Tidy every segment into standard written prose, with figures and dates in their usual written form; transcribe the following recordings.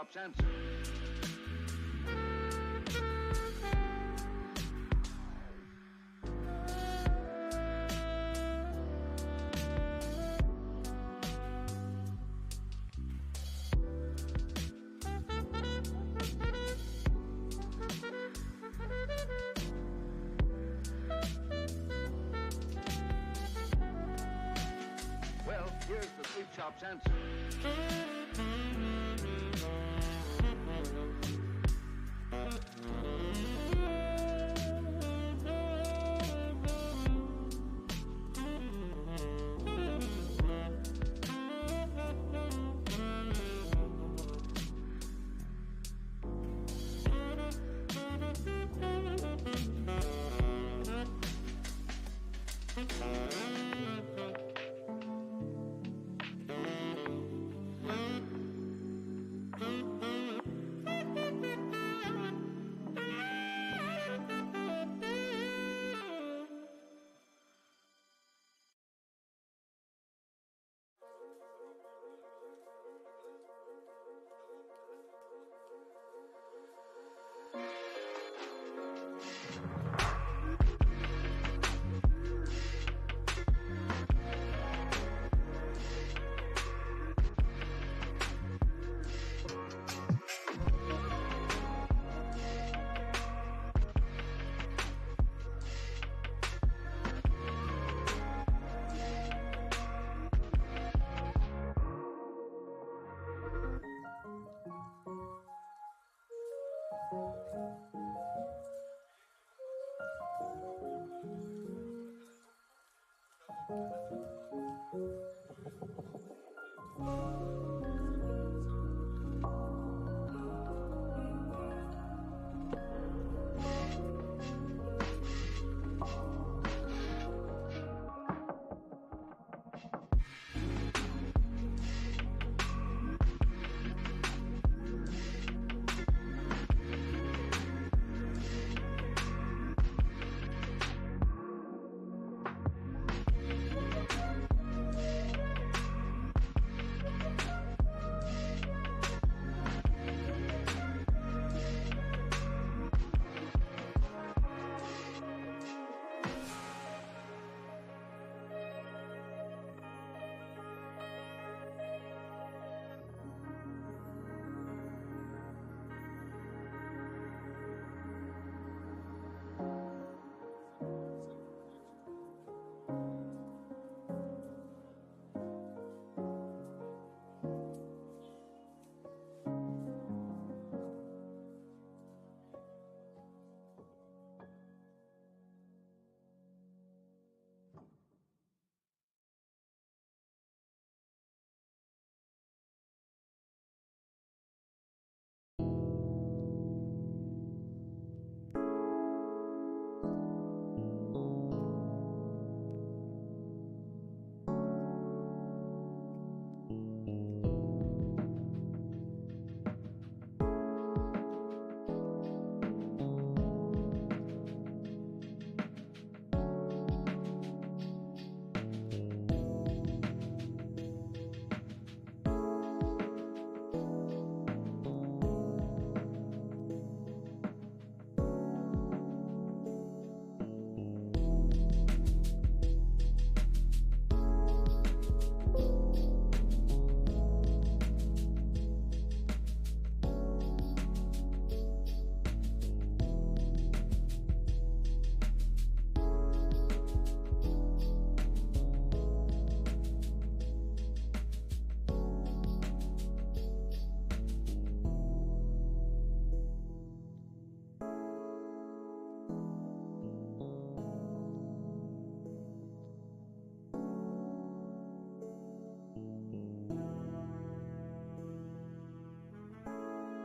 Shop's answer. Well, here's the sweet shop's answer.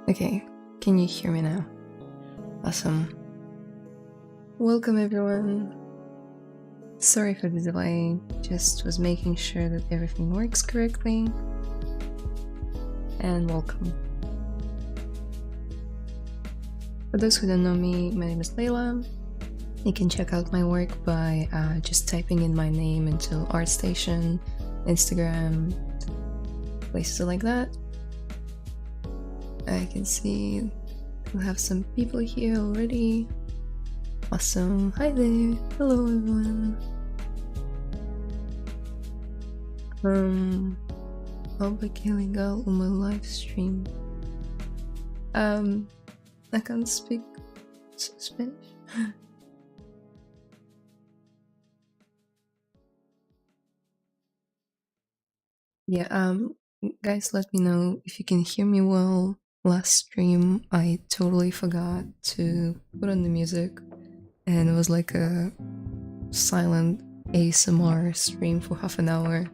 Okay, can you hear me now? Awesome. Welcome everyone. Sorry for the delay, just was making sure that everything works correctly. And welcome. For those who don't know me, my name is Layla. You can check out my work by just typing in my name into ArtStation, Instagram, places like that. I can see we have some people here already. Awesome. Hi there. Hello everyone. Obrigado uma live stream. I can't speak Spanish. Yeah, guys, let me know if you can hear me well. Last stream, I totally forgot to put on the music, and it was like a silent ASMR stream for half an hour,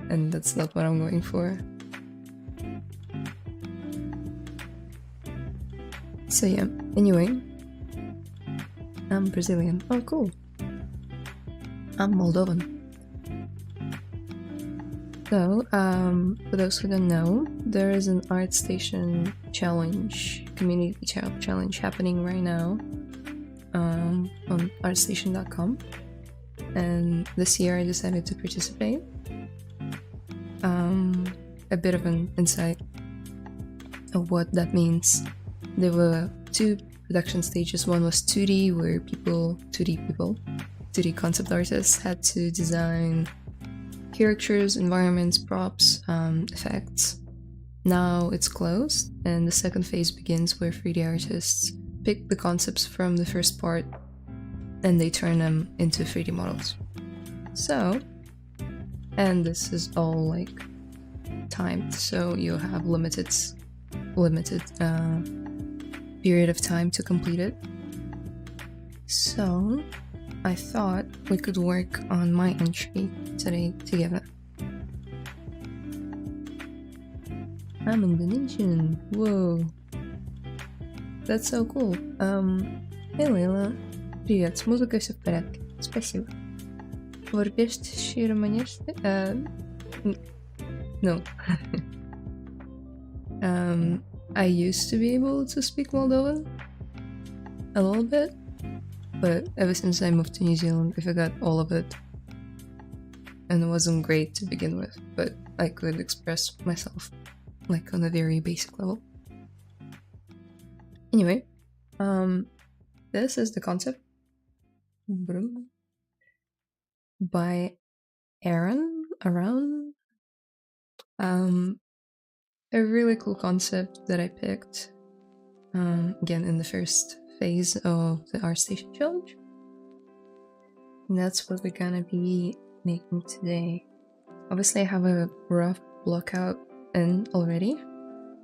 and that's not what I'm going for. So yeah, anyway, I'm Brazilian. Oh, cool. I'm Moldovan. So, for those who don't know, there is an ArtStation challenge, community challenge happening right now on artstation.com. And this year I decided to participate. A bit of an insight of what that means. There were 2 production stages. One was 2D, where 2D concept artists had to design characters, environments, props, effects. Now it's closed, and the second phase begins where 3D artists pick the concepts from the first part and they turn them into 3D models. So, and this is all like timed, so you have limited period of time to complete it. So I thought we could work on my entry today together. I'm Indonesian. Whoa. That's so cool. Hey Layla. Привет, с музыкой все в порядке. Спасибо. Ворбешт романешты? No. I used to be able to speak Moldovan a little bit, but ever since I moved to New Zealand, I forgot all of it. And it wasn't great to begin with, but I could express myself, like, on a very basic level. Anyway, this is the concept by Aaron. A really cool concept that I picked, again, in the first phase of the ArtStation challenge. And that's what we're gonna be making today. Obviously I have a rough block out in already,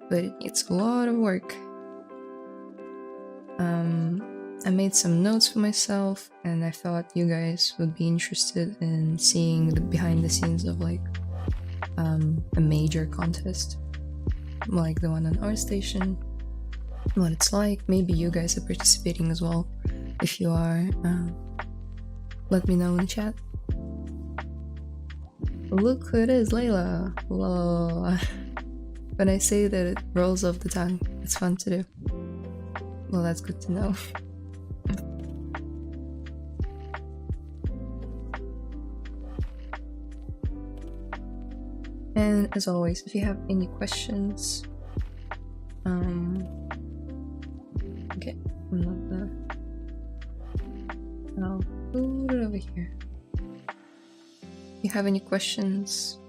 but it's a lot of work. I made some notes for myself, and I thought you guys would be interested in seeing the behind the scenes of like a major contest like the one on ArtStation, what it's like. Maybe you guys are participating as well. If you are, let me know in the chat. Look who it is, Layla. Whoa. When I say that, it rolls off the tongue. It's fun to do. Well, that's good to know. And as always, if you have any questions, okay, I'm not the. I'll put it over here. If you have any questions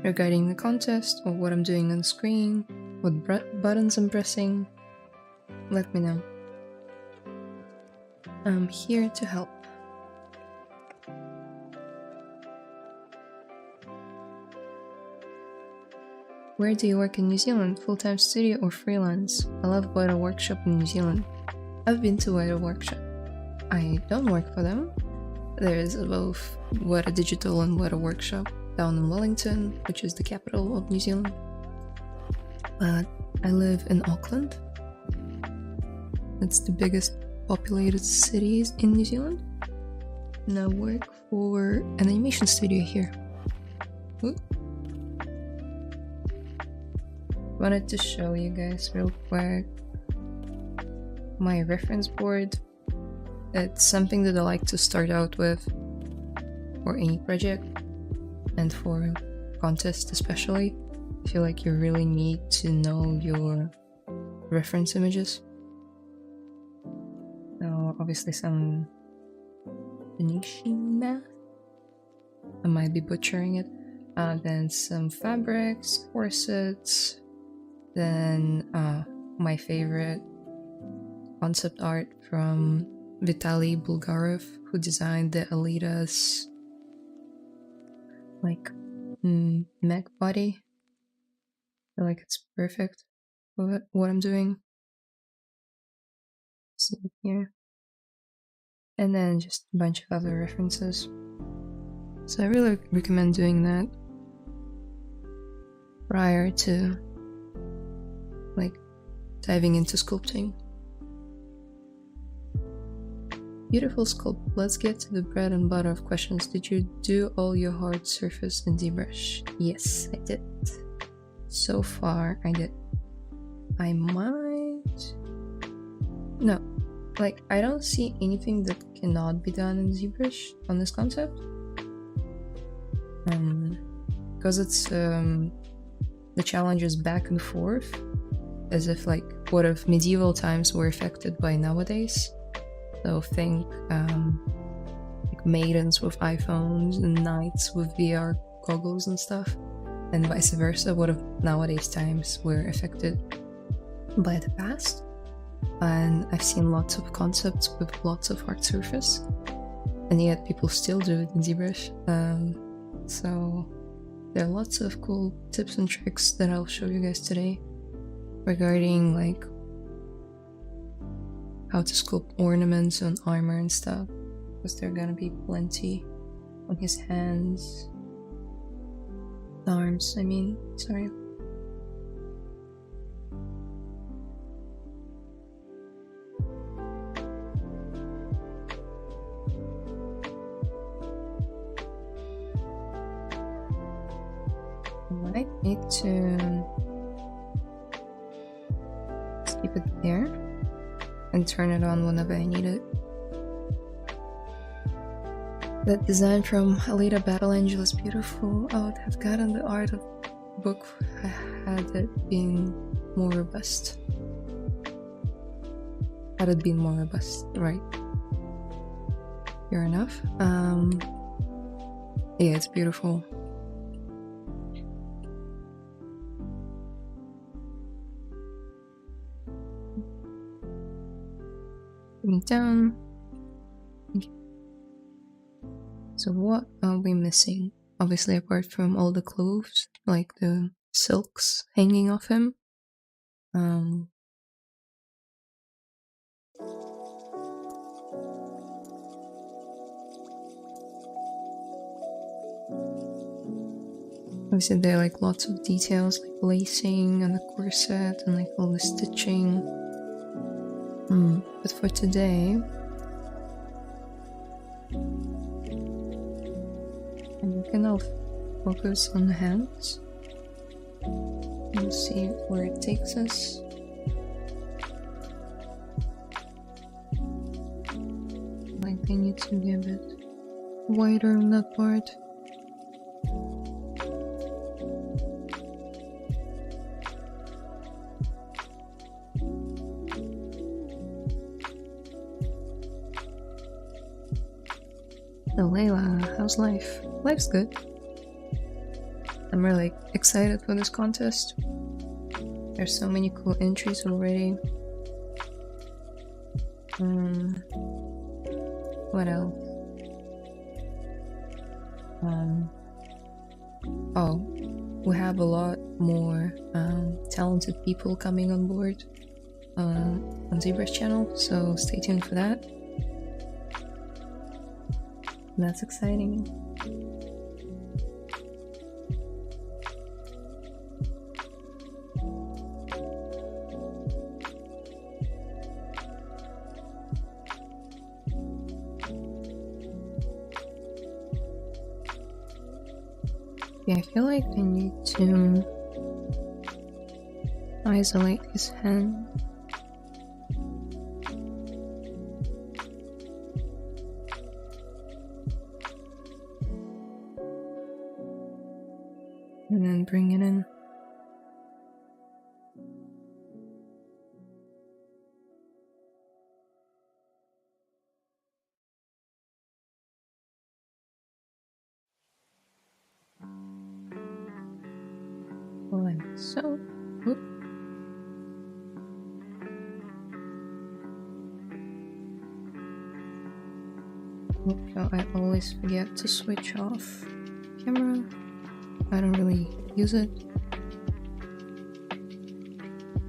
regarding the contest or what I'm doing on the screen, what buttons I'm pressing, let me know. I'm here to help. Where do you work in New Zealand? Full-time studio or freelance? I love Weta Workshop in New Zealand. I've been to Weta Workshop. I don't work for them. There's both Weta Digital and Weta Workshop down in Wellington, which is the capital of New Zealand. But I live in Auckland. It's the biggest populated city in New Zealand. And I work for an animation studio here. Ooh. Wanted to show you guys real quick my reference board. It's something that I like to start out with for any project, and for contest especially. I feel like you really need to know your reference images. So obviously some Venetian math. I might be butchering it. Then some fabrics, corsets. Then my favorite concept art from Vitaly Bulgarov, who designed the Alita's like mech body. I feel like it's perfect for what I'm doing. See here. And then just a bunch of other references. So I really recommend doing that prior to like diving into sculpting. Beautiful sculpt. Let's get to the bread and butter of questions. Did you do all your hard surface in ZBrush? Yes, I did. So far, I did. I might... No. Like, I don't see anything that cannot be done in ZBrush on this concept. Because it's, the challenge is back and forth. As if, like, what if medieval times were affected by nowadays? So think like maidens with iPhones and knights with VR goggles and stuff, and vice versa. What if nowadays times were affected by the past? And I've seen lots of concepts with lots of hard surface, and yet people still do it in ZBrush. So there are lots of cool tips and tricks that I'll show you guys today regarding like how to sculpt ornaments on armor and stuff, because there are gonna be plenty on his hands, arms, I mean, sorry. I might need to keep it there and turn it on whenever I need it. That design from Alita Battle Angel is beautiful. I would have gotten the art of book had it been more robust. Had it been more robust, right? Fair enough. Yeah, it's beautiful. Down. Okay. So what are we missing? Obviously, apart from all the clothes, like the silks hanging off him. Obviously, there are like lots of details, like lacing and the corset and like all the stitching. But for today, I'm gonna focus on the hands and see where it takes us. Like they need to be a bit wider on that part. So Layla, how's life? Life's good. I'm really excited for this contest. There's so many cool entries already. What else? Oh, we have a lot more talented people coming on board on ZBrush channel, so stay tuned for that. That's exciting. Yeah, I feel like I need to isolate his hand. And then bring it in. So, oop. So I always forget to switch off camera. I don't really use it.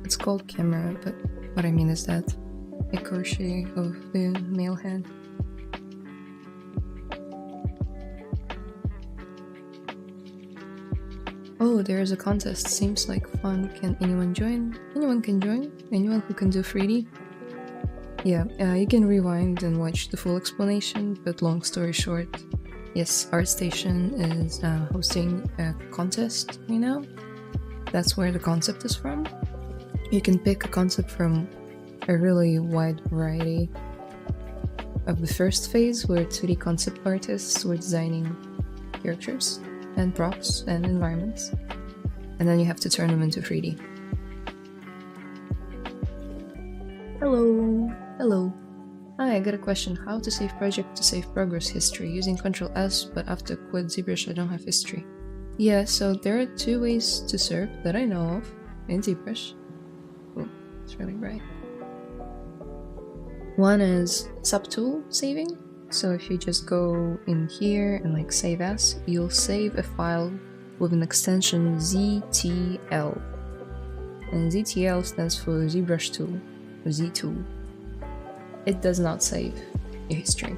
It's called camera, but what I mean is that a crochet of the male head. Oh, there is a contest. Seems like fun. Can anyone join? Anyone can join. Anyone who can do 3D. Yeah, you can rewind and watch the full explanation, but long story short, yes, ArtStation is hosting a contest right now. That's where the concept is from. You can pick a concept from a really wide variety. Of the first phase, where 2D concept artists were designing characters and props and environments, and then you have to turn them into 3D. Hello. Hello. Hi, I got a question. How to save project to save progress history using Ctrl+S, but after quit ZBrush I don't have history. Yeah, so there are 2 ways to serve that I know of in ZBrush. Oh, it's really bright. One is subtool saving. So if you just go in here and like save as, you'll save a file with an extension ZTL. And ZTL stands for ZBrush tool, or Z tool. It does not save your history.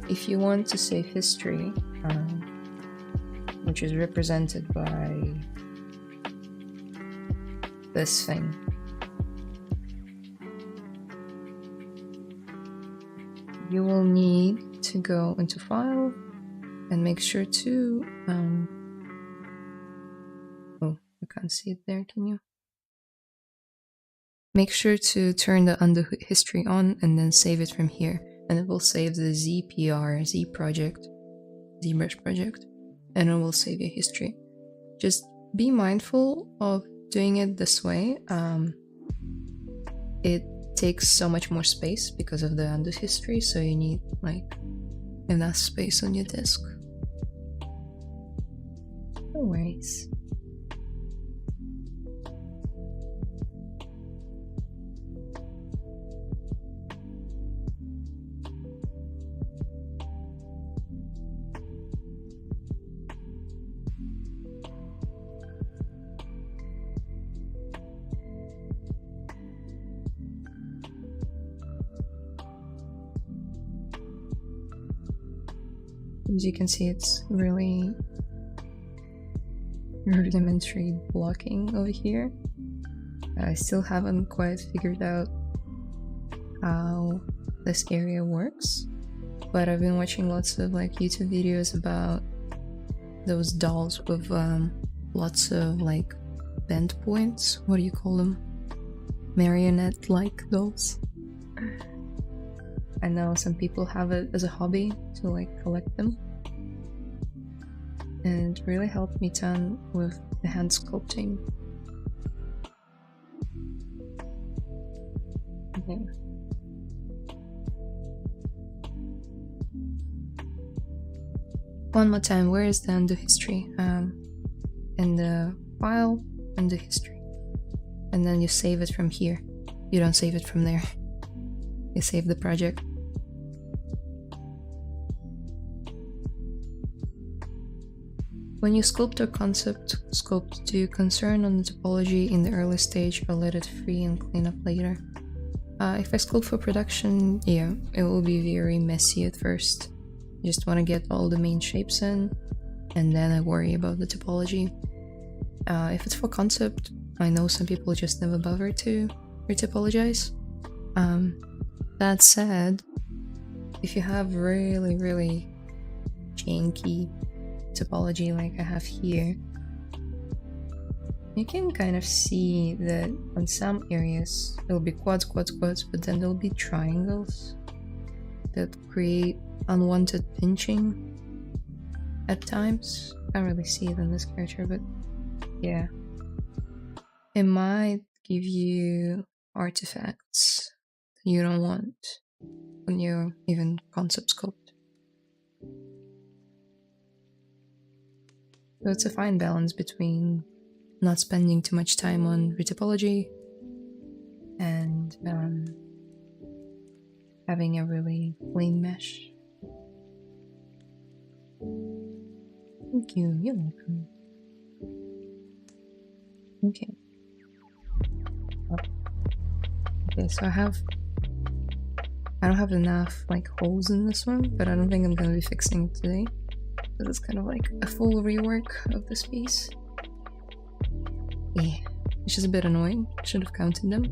If you want to save history, which is represented by this thing, you will need to go into File and make sure to oh, you can't see it there, can you? Make sure to turn the undo history on and then save it from here, and it will save the ZBrush project, and it will save your history. Just be mindful of doing it this way. It takes so much more space because of the undo history, so you need like enough space on your disk. No worries. As you can see, it's really rudimentary blocking over here. I still haven't quite figured out how this area works, but I've been watching lots of like YouTube videos about those dolls with lots of like bend points. What do you call them? Marionette-like dolls. I know some people have it as a hobby to like collect them, and it really helped me turn with the hand sculpting. Okay. One more time, where is the undo history? In the file, undo history. And then you save it from here. You don't save it from there. You save the project. When you sculpt or concept sculpt, do you concern on the topology in the early stage or let it free and clean up later? If I sculpt for production, yeah, it will be very messy at first. I just want to get all the main shapes in, and then I worry about the topology. If it's for concept, I know some people just never bother to retopologize. That said, if you have really janky topology like I have here, you can kind of see that on some areas it'll be quads, but then there'll be triangles that create unwanted pinching at times. Can't really see it in this character, but yeah. It might give you artifacts you don't want when you even concept sculpt. So it's a fine balance between not spending too much time on retopology, and having a really clean mesh. Thank you, you're welcome. Okay. Okay, so I don't have enough like holes in this one, but I don't think I'm gonna be fixing it today. Because it's kind of like a full rework of this piece. Yeah, which is a bit annoying. Should have counted them.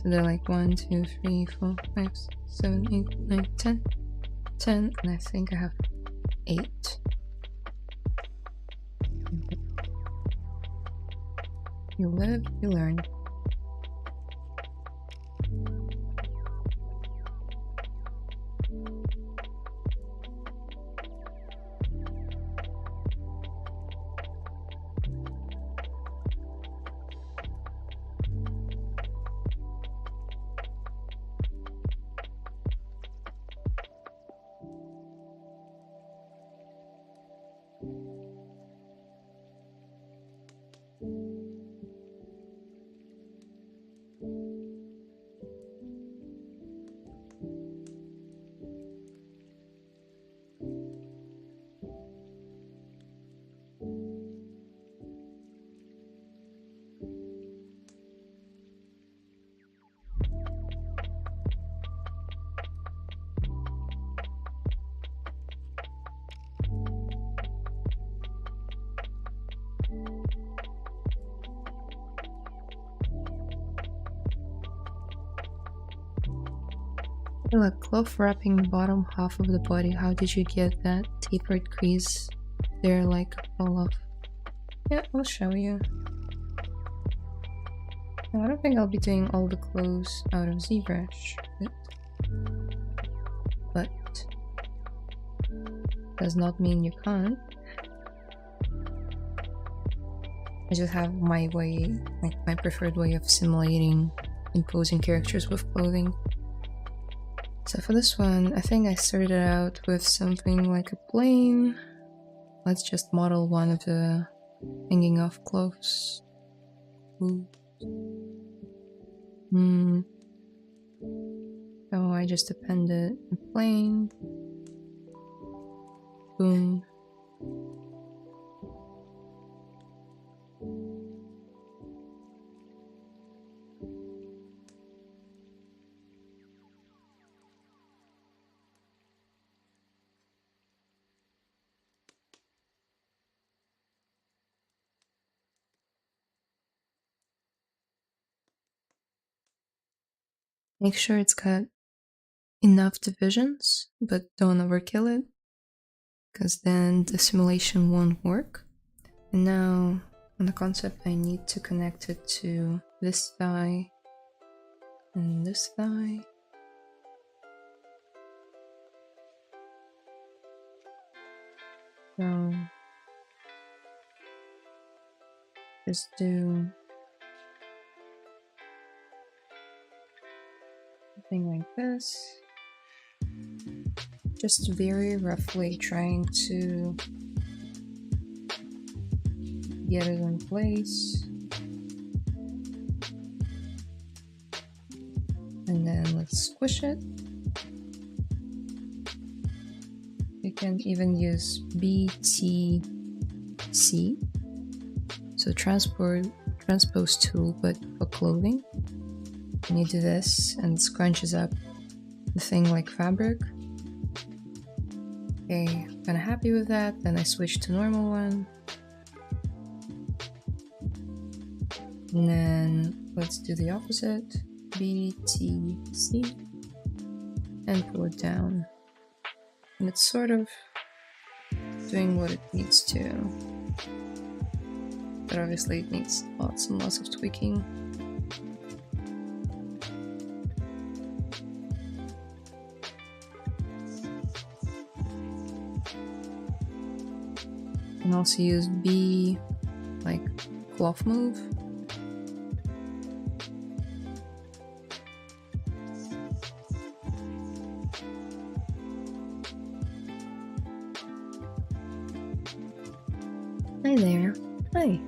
So they're like 1, 2, 3, 4, 5, 7, 8, 9, 10. 10, and I think I have 8. You live, you learn. Like cloth wrapping the bottom half of the body. How did you get that tapered crease there, like all off? Yeah, I'll show you. No, I don't think I'll be doing all the clothes out of ZBrush, but does not mean you can't. I just have my way, like my preferred way of simulating imposing characters with clothing. So for this one, I think I started out with something like a plane. Let's just model one of the hanging off clothes. Ooh. So I just appended a plane. Boom. Make sure it's got enough divisions, but don't overkill it, because then the simulation won't work. And now on the concept, I need to connect it to this thigh and this thigh. So just do something like this. Just very roughly trying to get it in place. And then let's squish it. You can even use BTC, so transpose tool, but for clothing. And you do this and it scrunches up the thing like fabric. Okay, kinda happy with that. Then I switch to normal one. And then let's do the opposite. BTC and pull it down. And it's sort of doing what it needs to. But obviously it needs lots and lots of tweaking. You can also use B like cloth move. Hi there. Hi.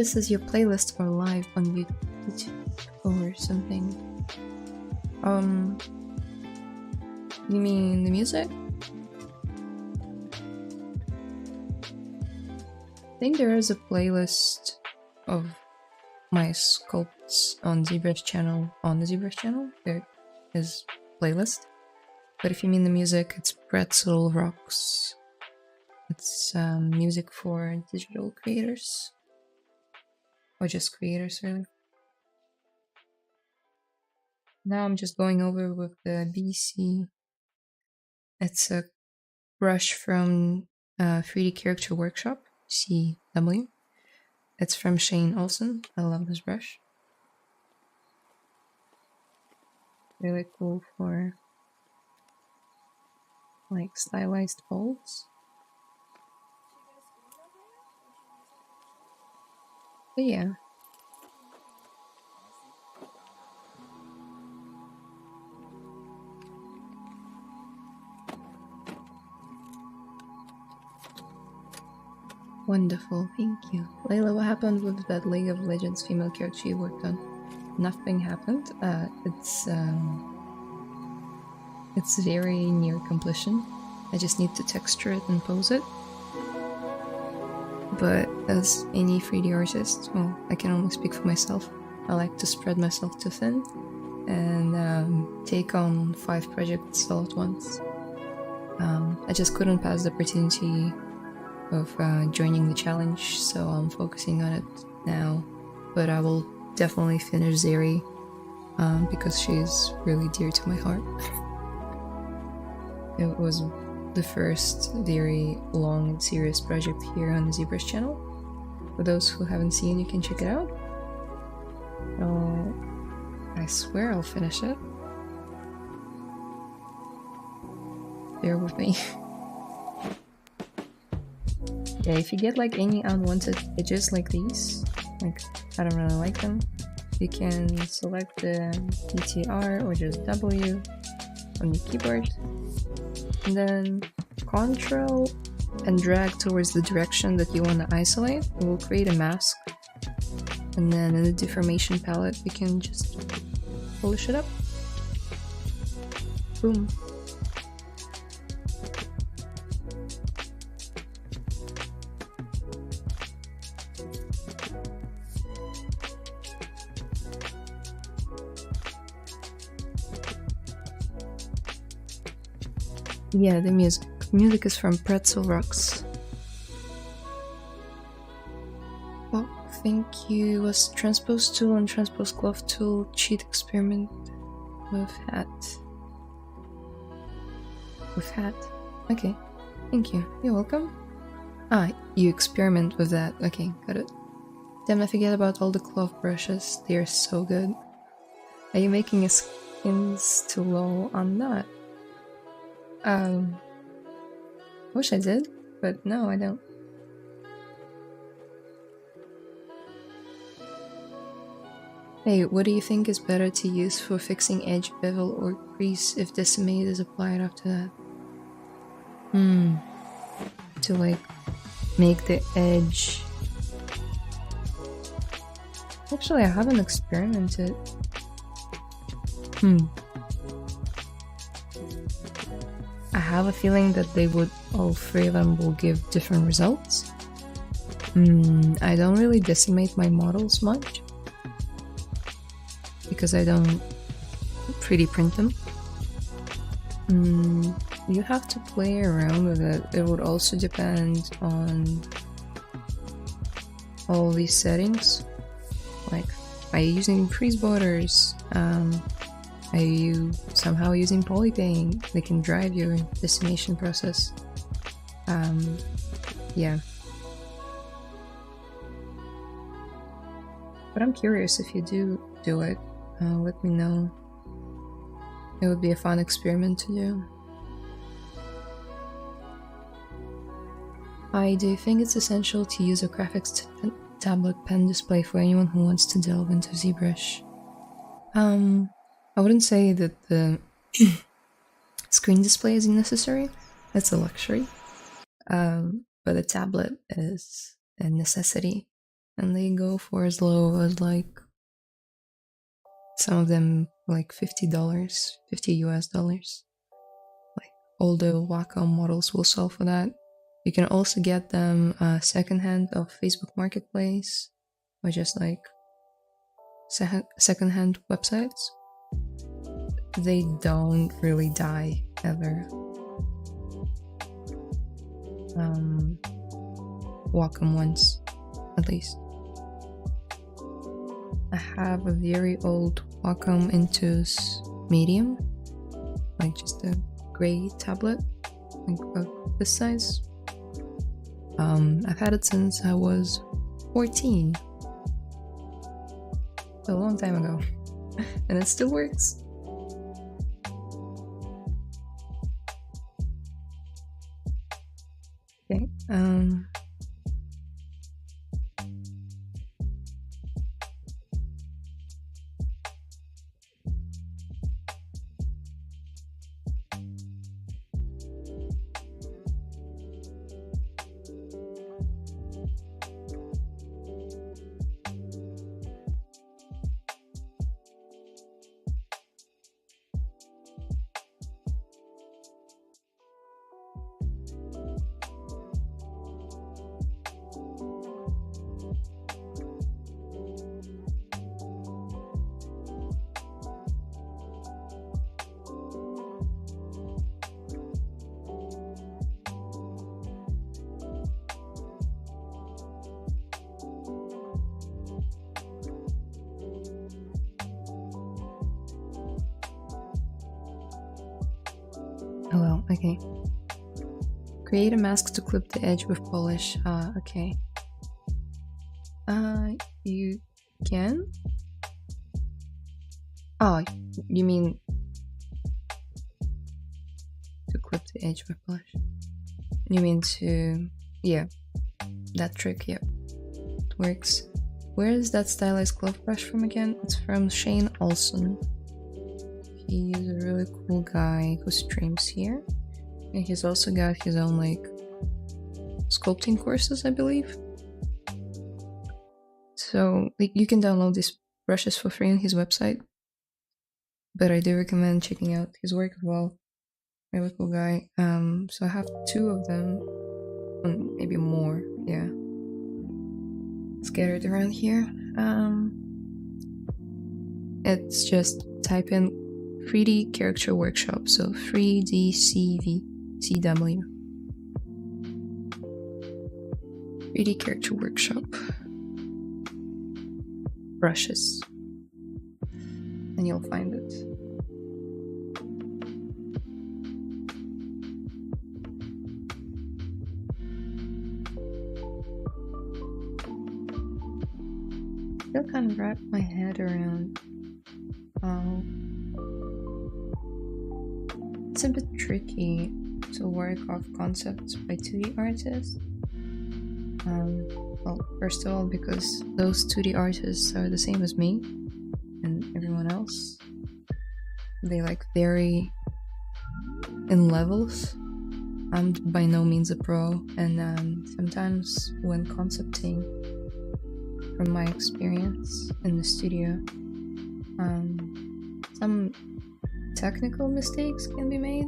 this is your playlist or live on YouTube or something. You mean the music? I think there is a playlist of my sculpts on ZBrush channel. On the ZBrush channel, there is playlist. But if you mean the music, it's Pretzel Rocks. It's music for digital creators. Or just creators, really. Now I'm just going over with the BC. It's a brush from 3D Character Workshop, CW. It's from Shane Olsen. I love this brush. Really cool for like stylized folds. But yeah. Wonderful, thank you. Layla, what happened with that League of Legends female character you worked on? Nothing happened. It's very near completion. I just need to texture it and pose it. But as any 3D artist, well, I can only speak for myself. I like to spread myself too thin and take on 5 projects all at once. I just couldn't pass the opportunity of joining the challenge, so I'm focusing on it now. But I will definitely finish Zeri because she's really dear to my heart. It was the first very long and serious project here on the ZBrush channel. For those who haven't seen, you can check it out. So I swear I'll finish it. Bear with me. Yeah, if you get like any unwanted edges like these, like I don't really like them, you can select the PTR or just W on your keyboard, and then Ctrl and drag towards the direction that you want to isolate. It will create a mask, and then in the deformation palette you can just polish it up. Boom. Yeah, the music. Music is from Pretzel Rocks. Oh, thank you. Was Transpose Tool and Transpose Glove Tool cheat experiment with hat? With hat? Okay, thank you. You're welcome. Ah, you experiment with that. Okay, got it. Damn, I forget about all the cloth brushes. They are so good. Are you making a skins to lol on that? Wish I did, but no, I don't. Hey, what do you think is better to use for fixing edge, bevel, or crease if decimate is applied after that? To like make the edge. Actually, I haven't experimented. I have a feeling that all 3 of them will give different results. I don't really decimate my models much because I don't 3D print them. You have to play around with it. It would also depend on all these settings. Like, are you using freeze borders? Are you somehow using polypaint? They can drive your decimation process. Yeah. But I'm curious if you do it. Let me know. It would be a fun experiment to do. Do you think it's essential to use a graphics tablet pen display for anyone who wants to delve into ZBrush? I wouldn't say that the screen display is necessary. It's a luxury. But a tablet is a necessity. and they go for as low as like some of them like $50, 50 US dollars. Like all the Wacom models will sell for that. You can also get them secondhand off Facebook Marketplace, or just like secondhand websites. They don't really die ever. Wacom ones, at least. I have a very old Wacom Intuos Medium, like just a gray tablet, like about this size. I've had it since I was 14, so a long time ago, and it still works. Okay, oh well, okay. Create a mask to clip the edge with polish. Okay. You can? Oh, you mean to clip the edge with polish? You mean to... yeah, that trick, yep. It works. Where is that stylized glove brush from again? It's from Shane Olson. He's a really cool guy who streams here. And he's also got his own, like, sculpting courses, I believe. So, you can download these brushes for free on his website. But I do recommend checking out his work as well. Really cool guy. So I have 2 of them. Maybe more, yeah. Scattered around here. It's just type in 3D Character Workshop, so 3DCW. 3D Character Workshop. Brushes. And you'll find it. Still can't wrap my head around how it's a bit tricky to work off concepts by 2D artists. Well, first of all, because those 2D artists are the same as me and everyone else. They like vary in levels. I'm by no means a pro, and sometimes when concepting, from my experience in the studio, some technical mistakes can be made.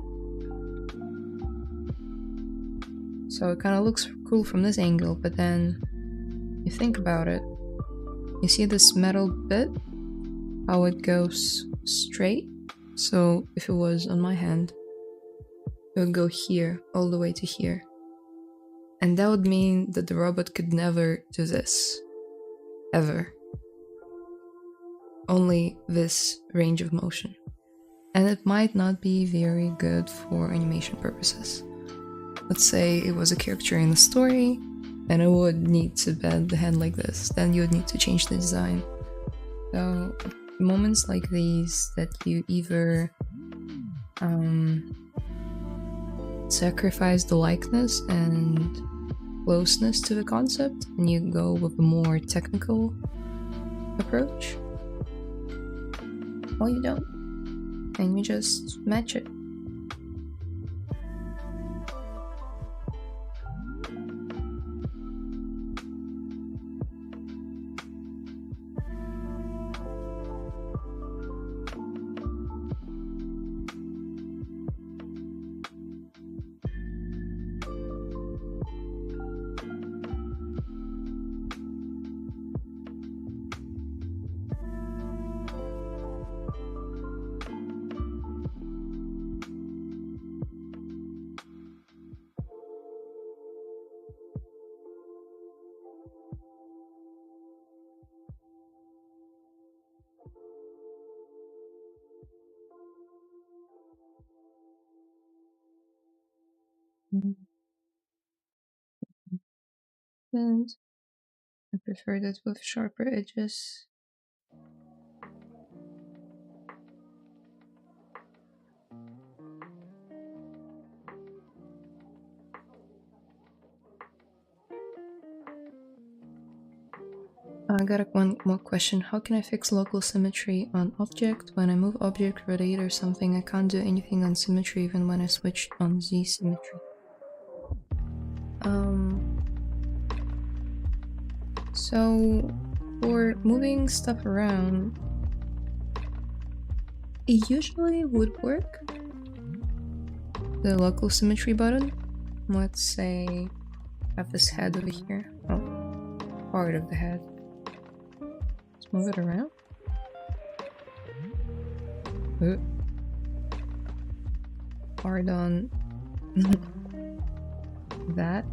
So it kind of looks cool from this angle, but then you think about it. You see this metal bit? How it goes straight? So if it was on my hand, it would go here, all the way to here. And that would mean that the robot could never do this. Ever. Only this range of motion. And it might not be very good for animation purposes. Let's say it was a character in the story, and it would need to bend the hand like this. Then you would need to change the design. So, moments like these that you either sacrifice the likeness and closeness to the concept, and you go with a more technical approach, or you don't, and you just match it. And I prefer that with sharper edges. I got one more question. How can I fix local symmetry on object? When I move object, rotate or something, I can't do anything on symmetry even when I switch on Z symmetry. So for moving stuff around, it usually would work. The local symmetry button. Let's say I have this head over here. Oh, part of the head. Let's move it around. Hard on that.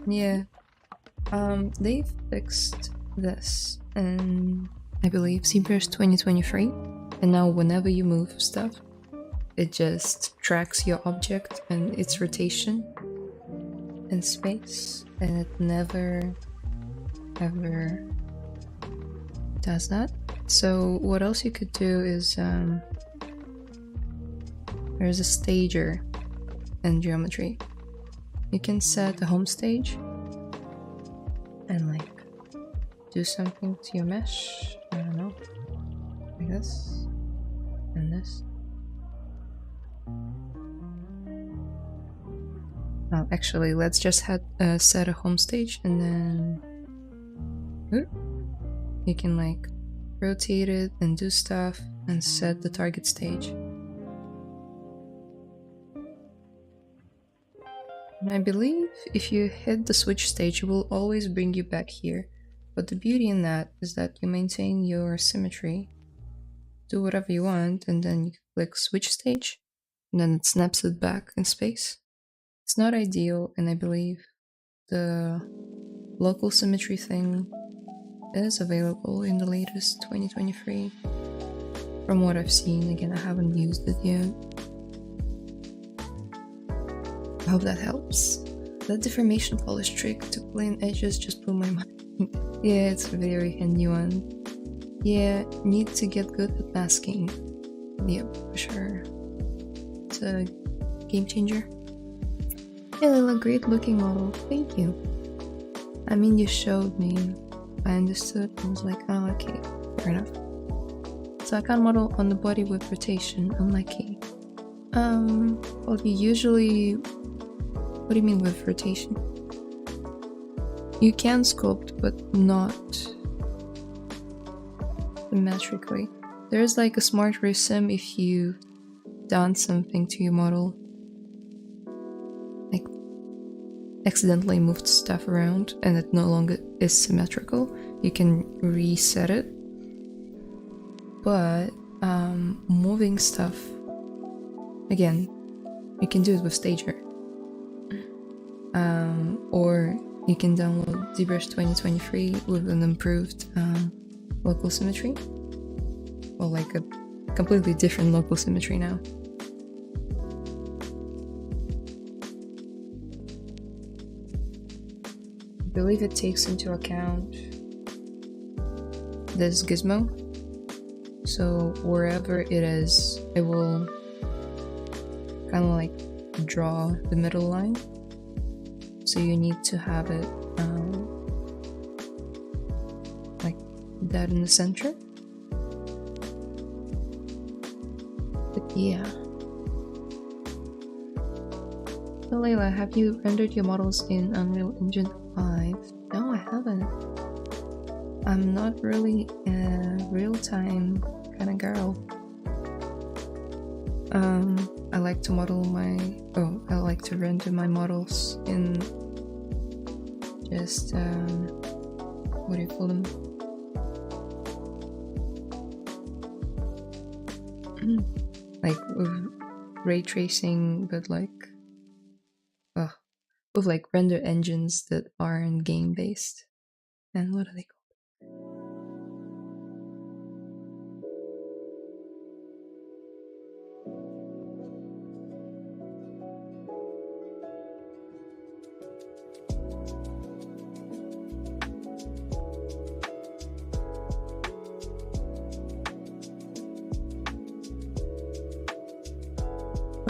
Yeah. They fixed this in, I believe, ZBrush 2023. And now whenever you move stuff, it just tracks your object and its rotation in space. And it never, ever does that. So what else you could do is, there's a stager in geometry. You can set a home stage and like do something to your mesh. I don't know, like this and this. Well, actually, let's just set a home stage and then you can like rotate it and do stuff and set the target stage. And I believe if you hit the switch stage, it will always bring you back here. But the beauty in that is that you maintain your symmetry, do whatever you want, and then you click switch stage, and then it snaps it back in space. It's not ideal, and I believe the local symmetry thing is available in the latest 2023. From what I've seen, again, I haven't used it yet. I hope that helps. That deformation polish trick to plain edges just blew my mind. Yeah, it's a very handy one. Yeah, need to get good at masking. Yep, for sure. It's a game changer. Hey Layla, great looking model. Thank you. I mean, you showed me. I understood. I was like, oh, okay, fair enough. So I can't model on the body with rotation, unlucky. Well, you usually... What do you mean with rotation? You can sculpt, but not symmetrically. There's like a smart resim if you done something to your model, like accidentally moved stuff around and it no longer is symmetrical, you can reset it. But moving stuff, again, you can do it with Stager. Or you can download ZBrush 2023 with an improved local symmetry. Well, like a completely different local symmetry now. I believe it takes into account this gizmo. So wherever it is, it will kind of like draw the middle line. So you need to have it like that in the center. But yeah. So Layla, have you rendered your models in Unreal Engine 5? No, I haven't. I'm not really a real-time kind of girl. I like to model my... I like to render my models in just, what do you call them? Like with ray tracing, but like, with like render engines that aren't game-based. And what are they called?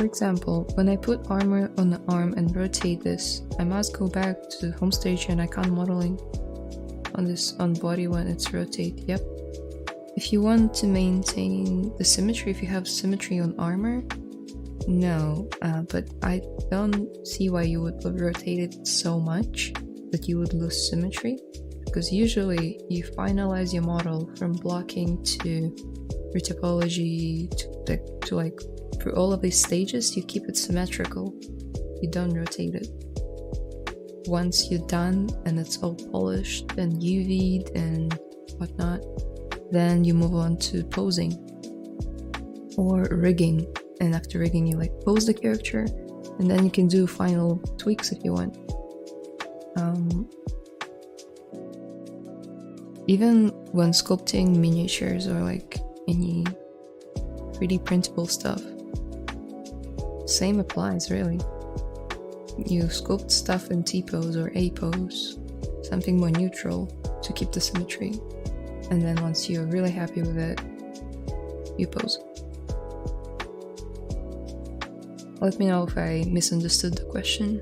for example, when I put armor on the arm and rotate this, I must go back to the home stage and icon modeling on body when it's rotate. Yep. If you want to maintain the symmetry, if you have symmetry on armor, no, but I don't see why you would rotate it so much that you would lose symmetry, because usually you finalize your model from blocking to retopology to like through all of these stages. You keep it symmetrical, you don't rotate it. Once you're done and it's all polished and UV'd and whatnot, then you move on to posing or rigging. And after rigging, you like pose the character, and then you can do final tweaks if you want. Even when sculpting miniatures or like any 3D printable stuff, same applies really. You sculpt stuff in T-pose or A-pose, something more neutral to keep the symmetry, and then once you're really happy with it, you pose. Let me know if I misunderstood the question.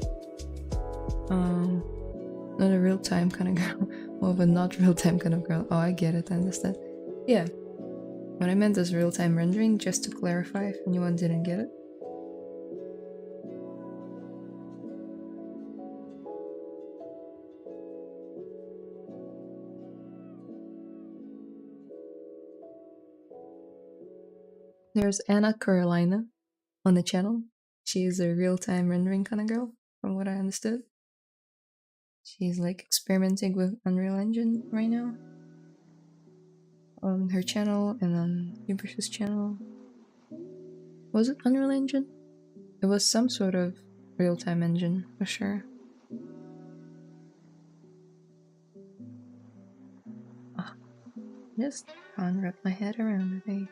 Not a real-time kind of girl, more of a not real-time kind of girl. Oh, I get it, I understand. Yeah, what I meant is real-time rendering, just to clarify if anyone didn't get it. There's Anna Carolina on the channel. She is a real-time rendering kind of girl, from what I understood. She's like experimenting with Unreal Engine right now on her channel and on ZBrush's channel. Was it Unreal Engine? It was some sort of real-time engine for sure. Oh, just can't wrap my head around it.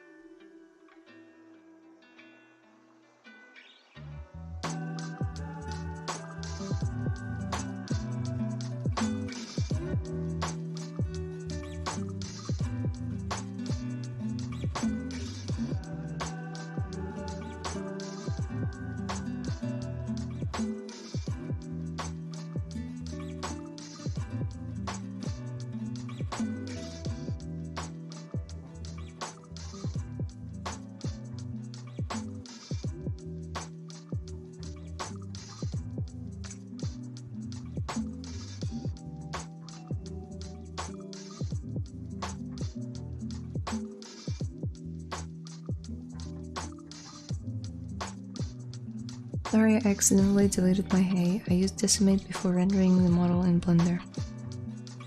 Sorry, I accidentally deleted my hay. I used Decimate before rendering the model in Blender.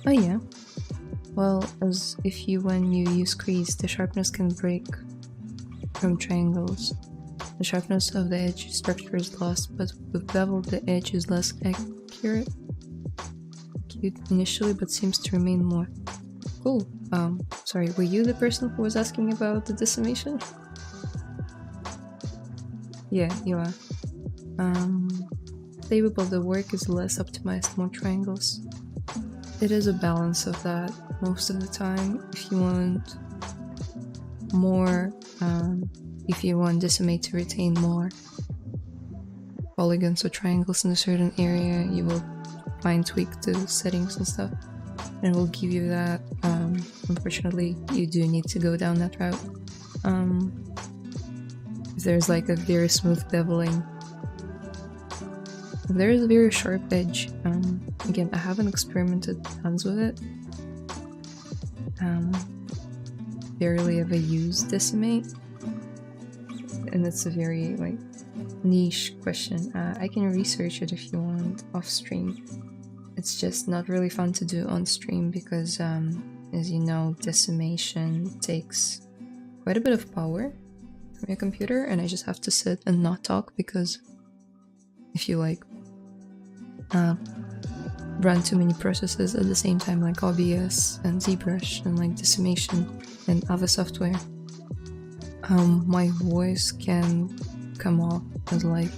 Oh yeah. Well, as when you use crease, the sharpness can break from triangles. The sharpness of the edge structure is lost, but with bevel the edge is less accurate initially, but seems to remain more. Cool. Sorry, were you the person who was asking about the decimation? Yeah, you are. Stable, the work is less optimized, more triangles. It is a balance of that most of the time. If you want more, if you want Decimate to retain more polygons or triangles in a certain area, you will fine tweak the settings and stuff, and it will give you that. Unfortunately, you do need to go down that route. If there's like a very smooth beveling, if there is a very sharp edge, again, I haven't experimented tons with it. Barely ever used Decimate, and it's a very like niche question. I can research it if you want off stream. It's just not really fun to do on stream because, as you know, decimation takes quite a bit of power from your computer, and I just have to sit and not talk because if you like run too many processes at the same time, like OBS and ZBrush and like decimation and other software, my voice can come off as like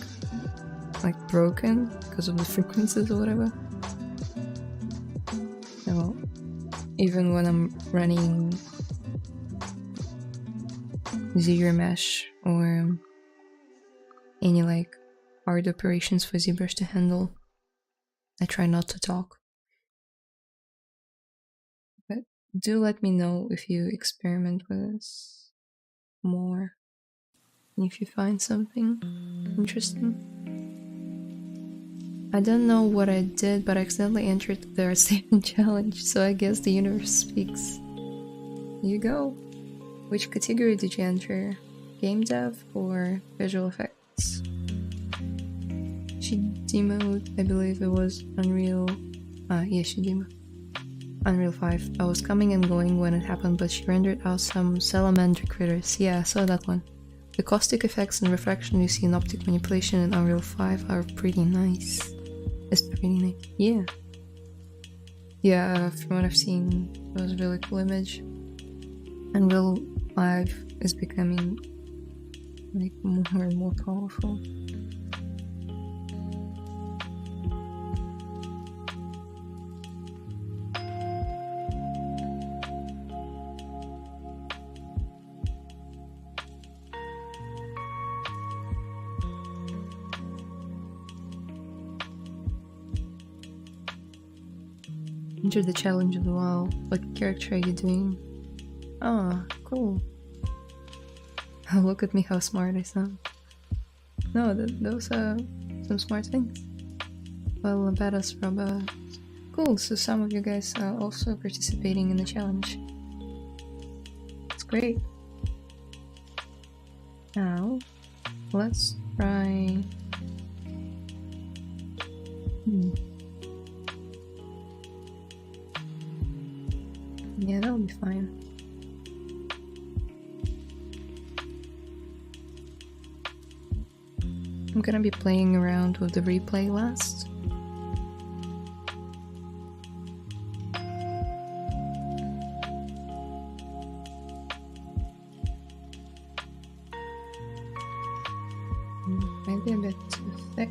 broken because of the frequencies or whatever. So even when I'm running ZBrush or any like hard operations for ZBrush to handle. I try not to talk. But do let me know if you experiment with this more. And if you find something interesting. I don't know what I did, but I accidentally entered the art statement challenge, so I guess the universe speaks. Here you go. Which category did you enter? Game dev or visual effects? She demoed, I believe it was Unreal. Yeah, she demoed. Unreal 5. I was coming and going when it happened, but she rendered out some salamander critters. Yeah, I saw that one. The caustic effects and refraction you see in optic manipulation in Unreal 5 are pretty nice. It's pretty nice. Yeah. Yeah, from what I've seen, it was a really cool image. Unreal 5 is becoming like more and more powerful. Enter the challenge as well. What character are you doing? Ah, cool. Look at me, how smart I sound. No, those are some smart things. Well, badass robot. Cool, so some of you guys are also participating in the challenge. It's great. Now, let's try... Yeah, that'll be fine. I'm gonna be playing around with the replay last. Maybe a bit too thick.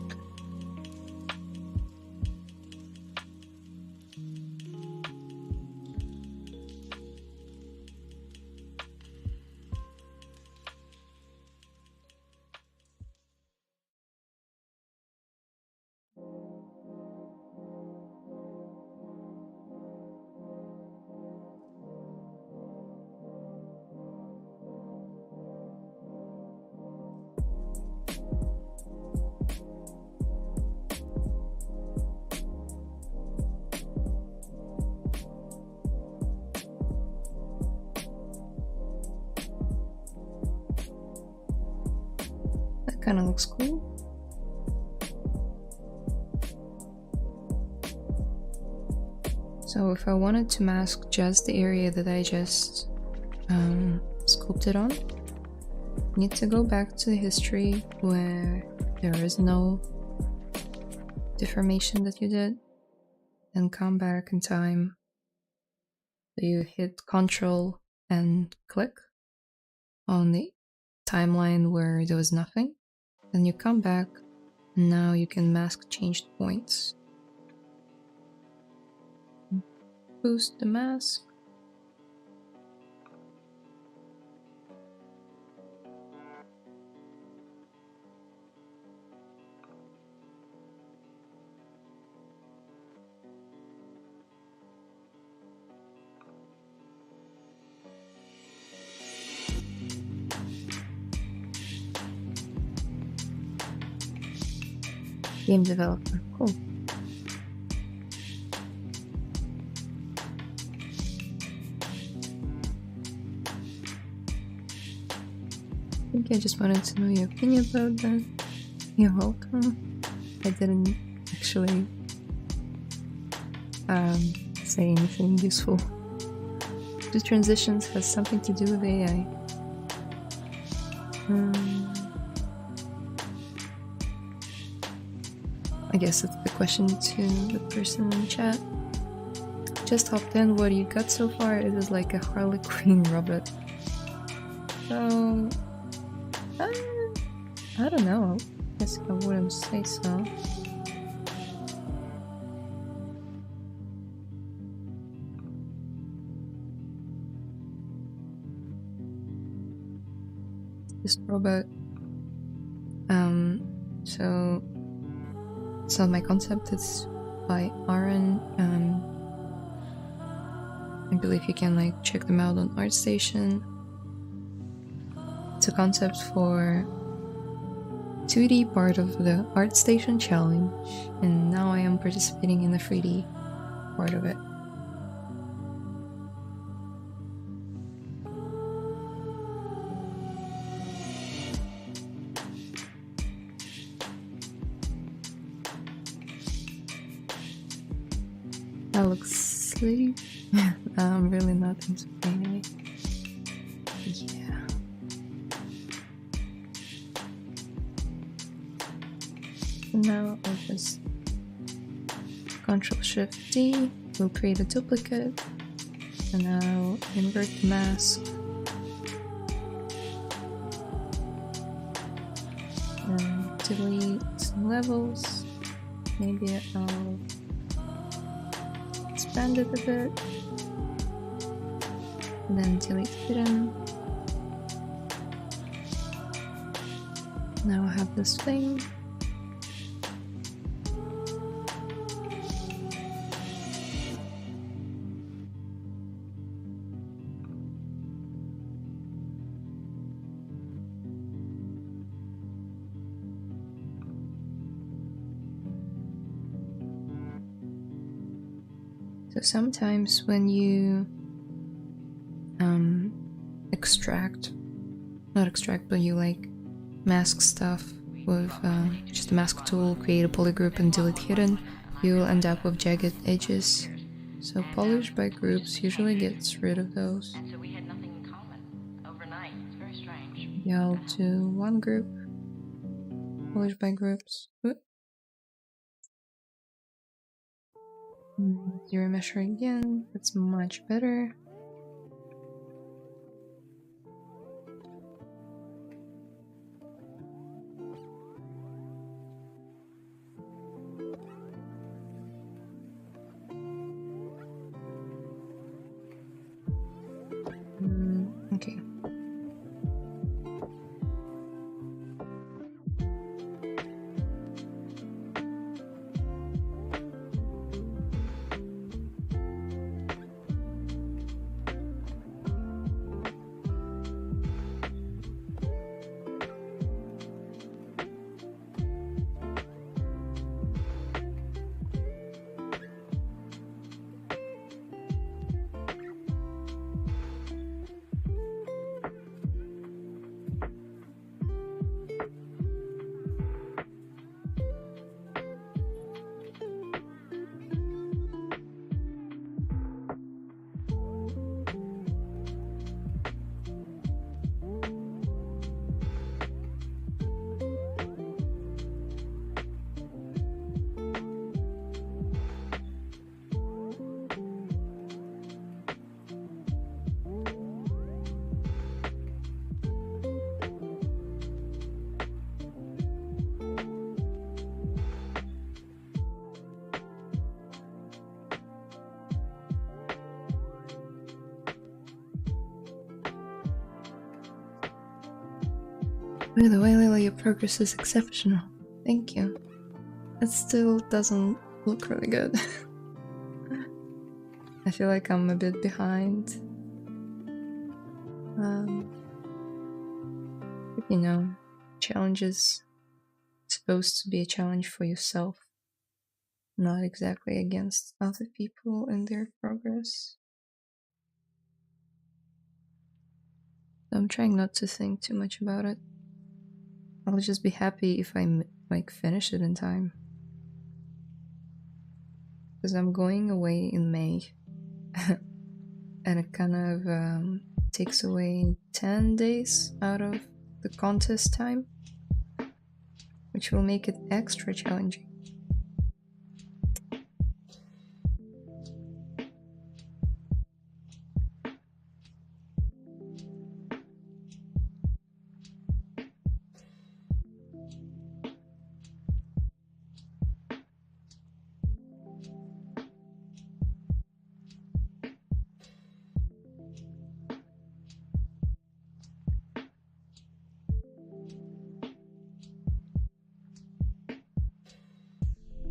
Kind of looks cool. So if I wanted to mask just the area that I just sculpted on, I need to go back to the history where there is no deformation that you did, and come back in time. So you hit Ctrl and click on the timeline where there was nothing. Then you come back, and now you can mask changed points. Boost the mask. Game developer, cool. I think I just wanted to know your opinion about that. You're welcome. I didn't actually say anything useful. The transitions has something to do with AI. I guess that's the question to the person in the chat. Just hopped in. What you got so far? It is like a Harley Quinn robot. So I don't know. I guess I wouldn't say so. This robot So it's not my concept, it's by Aaron. I believe you can like check them out on ArtStation. It's a concept for 2D part of the ArtStation challenge, and now I am participating in the 3D part of it. That looks silly. I'm really not into anime. Yeah. Now I'll just Ctrl-Shift-D will create a duplicate, and I'll invert the mask. And delete some levels. Maybe I'll expand it a bit. And then delete hidden. Now I have this thing. So sometimes when you not extract, but you like mask stuff with just a mask tool, create a polygroup and delete hidden, you'll end up with jagged edges. So polish by groups usually gets rid of those. And so we had nothing in common overnight. It's very strange. Yeah, I'll do one group, polish by groups. Zero measure again, that's much better. Okay. By the way, Layla, your progress is exceptional. Thank you. It still doesn't look really good. I feel like I'm a bit behind. But you know, challenge is supposed to be a challenge for yourself, not exactly against other people and their progress. I'm trying not to think too much about it. I'll just be happy if I like finish it in time. Because I'm going away in May. And it kind of takes away 10 days out of the contest time, which will make it extra challenging.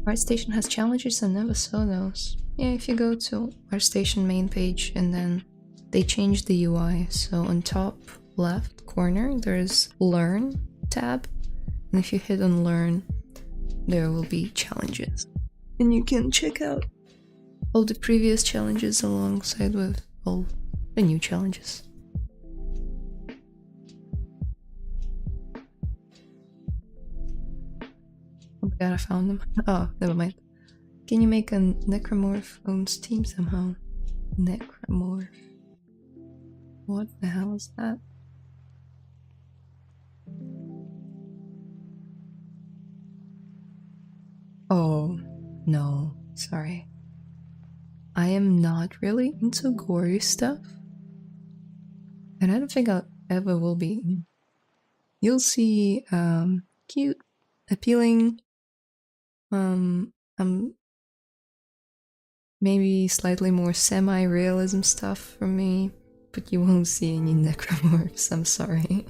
ArtStation has challenges? I never saw those. Yeah, if you go to ArtStation main page and then they changed the UI. So on top left corner there's Learn tab. And if you hit on Learn, there will be challenges. And you can check out all the previous challenges alongside with all the new challenges. Oh my god, I found them. Oh, never mind. Can you make a necromorph own Steam somehow? Necromorph. What the hell is that? Oh, no, sorry. I am not really into gory stuff. And I don't think I ever will be. You'll see cute, appealing, maybe slightly more semi-realism stuff from me, but you won't see any necromorphs, I'm sorry.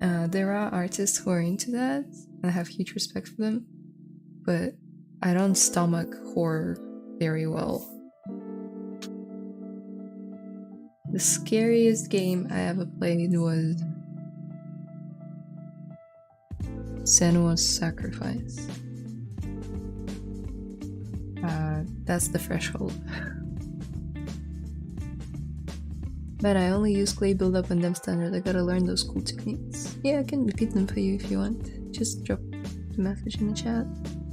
There are artists who are into that, and I have huge respect for them, but I don't stomach horror very well. The scariest game I ever played was Senua's Sacrifice. That's the threshold. But I only use clay buildup and them standard. I gotta learn those cool techniques. Yeah, I can repeat them for you if you want. Just drop the message in the chat.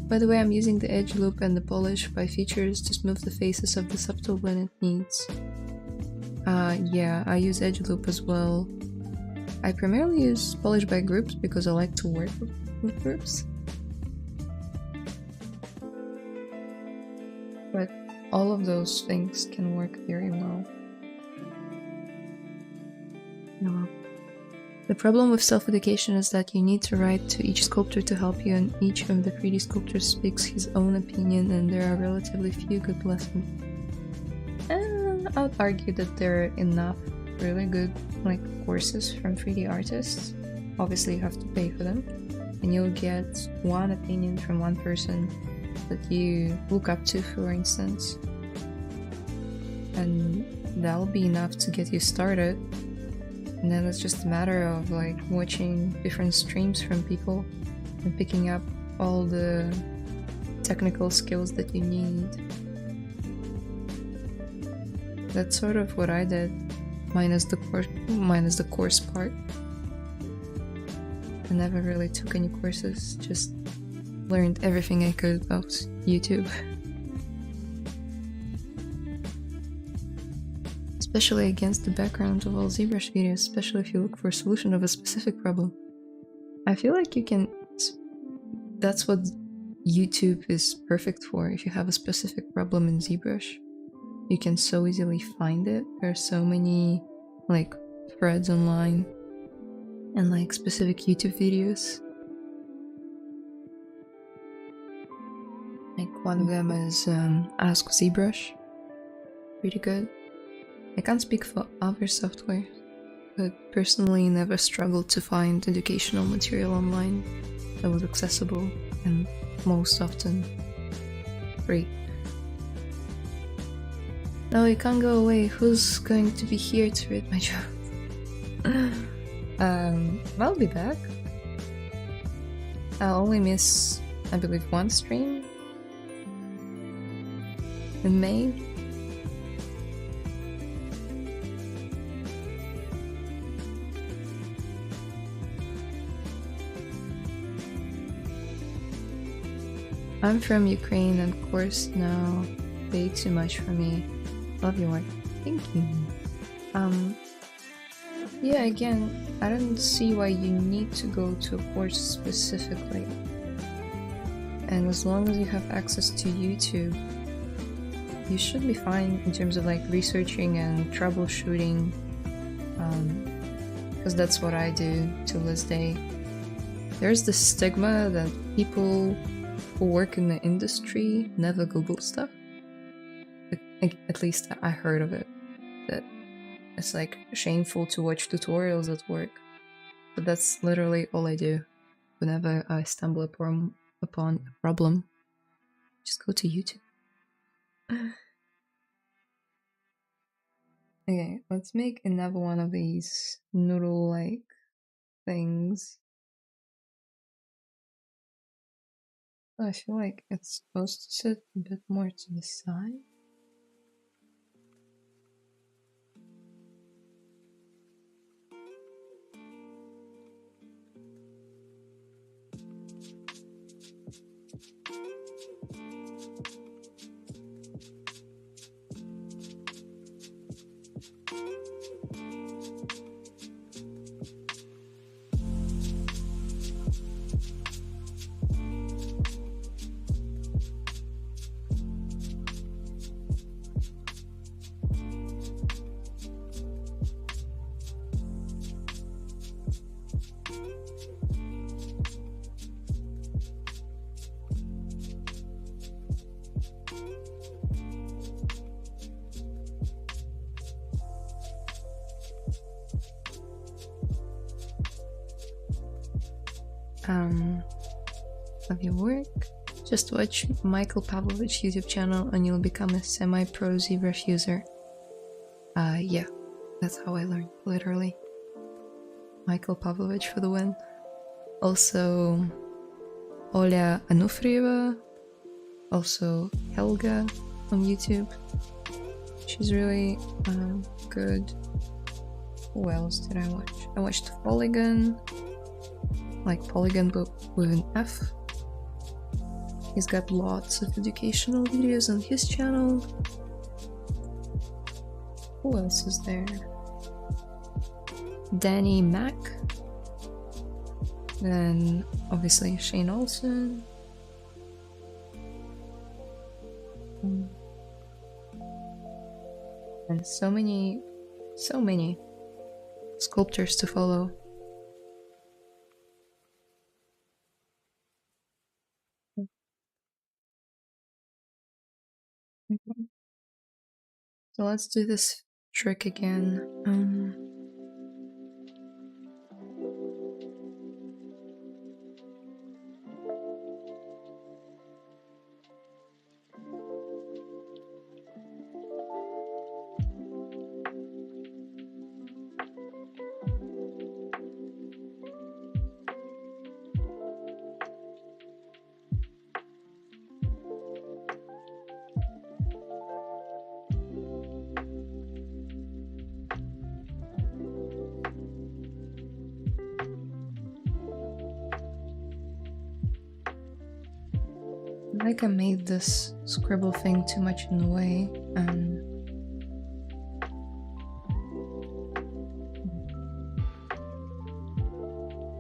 By the way, I'm using the edge loop and the polish by features to smooth the faces of the subtool when it needs. Yeah, I use edge loop as well. I primarily use polish by groups because I like to work with groups. But all of those things can work very well. No. The problem with self-education is that you need to write to each sculptor to help you, and each of the 3D sculptors speaks his own opinion, and there are relatively few good lessons. I would argue that there are enough really good courses from 3D artists. Obviously you have to pay for them, and you'll get one opinion from one person that you look up to, for instance, and that'll be enough to get you started. And then it's just a matter of watching different streams from people and picking up all the technical skills that you need. That's sort of what I did, minus the course part. I never really took any courses, just learned everything I could about YouTube. Especially against the background of all ZBrush videos, especially if you look for a solution of a specific problem. I feel like you can... That's what YouTube is perfect for. If you have a specific problem in ZBrush, you can so easily find it. There are so many threads online and specific YouTube videos. One of them is Ask ZBrush. Pretty good. I can't speak for other software, but personally never struggled to find educational material online that was accessible and most often free. No, you can't go away. Who's going to be here to read my job? I'll be back. I'll only miss, I believe, one stream in May. I'm from Ukraine, and of course now way too much for me. Love your work. Thank you. Yeah, again, I don't see why you need to go to a course specifically. And as long as you have access to YouTube, you should be fine in terms of researching and troubleshooting, because that's what I do to this day. There's this stigma that people who work in the industry never Google stuff. At least I heard of it, that it's shameful to watch tutorials at work, but that's literally all I do whenever I stumble upon a problem. Just go to YouTube. Okay, let's make another one of these noodle-like things. I feel like it's supposed to sit a bit more to the side. Of your work, just watch Michael Pavlovich YouTube channel and you'll become a semi-pro ZBrush user. Yeah, that's how I learned, literally. Michael Pavlovich for the win. Also, Oля Anufrieva, also Helga on YouTube. She's really good. Who else did I watch? I watched Polygon, like Polygon but with an F. He's got lots of educational videos on his channel. Who else is there? Danny Mac. Then obviously Shane Olsen. And so many sculptors to follow. So let's do this trick again. Like I made this scribble thing too much in the way.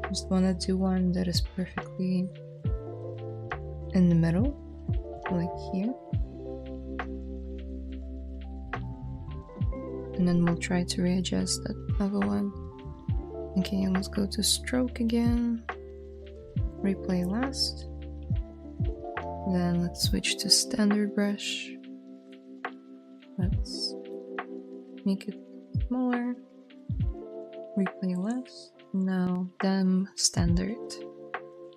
Just wanna do one that is perfectly in the middle, like here. And then we'll try to readjust that other one. Okay, let's go to stroke again. Replay last. Then let's switch to standard brush. Let's make it smaller. Replay last. Now them standard.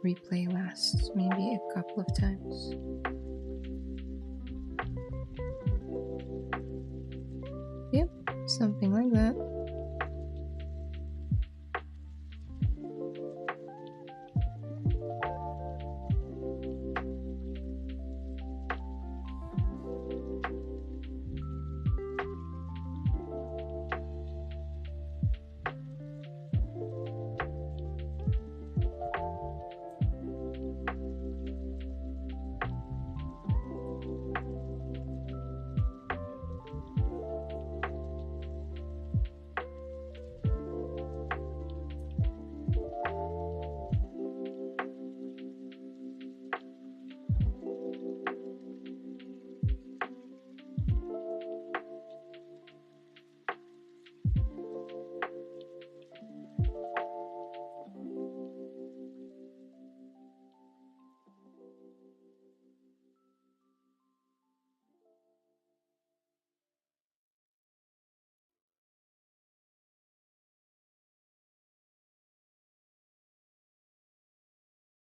Replay last. Maybe a couple of times. Yep, something like that.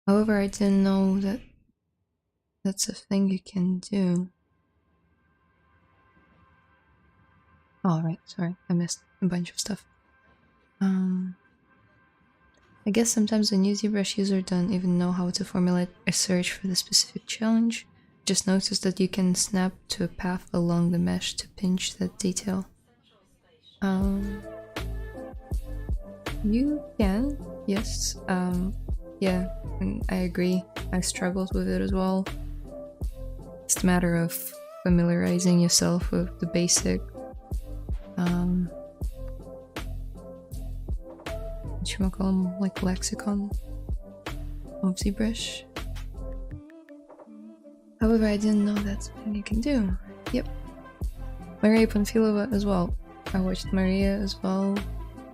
However, I didn't know that that's a thing you can do. Oh, right, sorry, I missed a bunch of stuff. I guess sometimes a new ZBrush user don't even know how to formulate a search for the specific challenge. Just notice that you can snap to a path along the mesh to pinch that detail. You can, yes. Yeah, I agree. I struggled with it as well. It's a matter of familiarizing yourself with the basic whatchamacallem, like lexicon of ZBrush. However, I didn't know that's something you can do. Yep. Maria Panfilova as well. I watched Maria as well.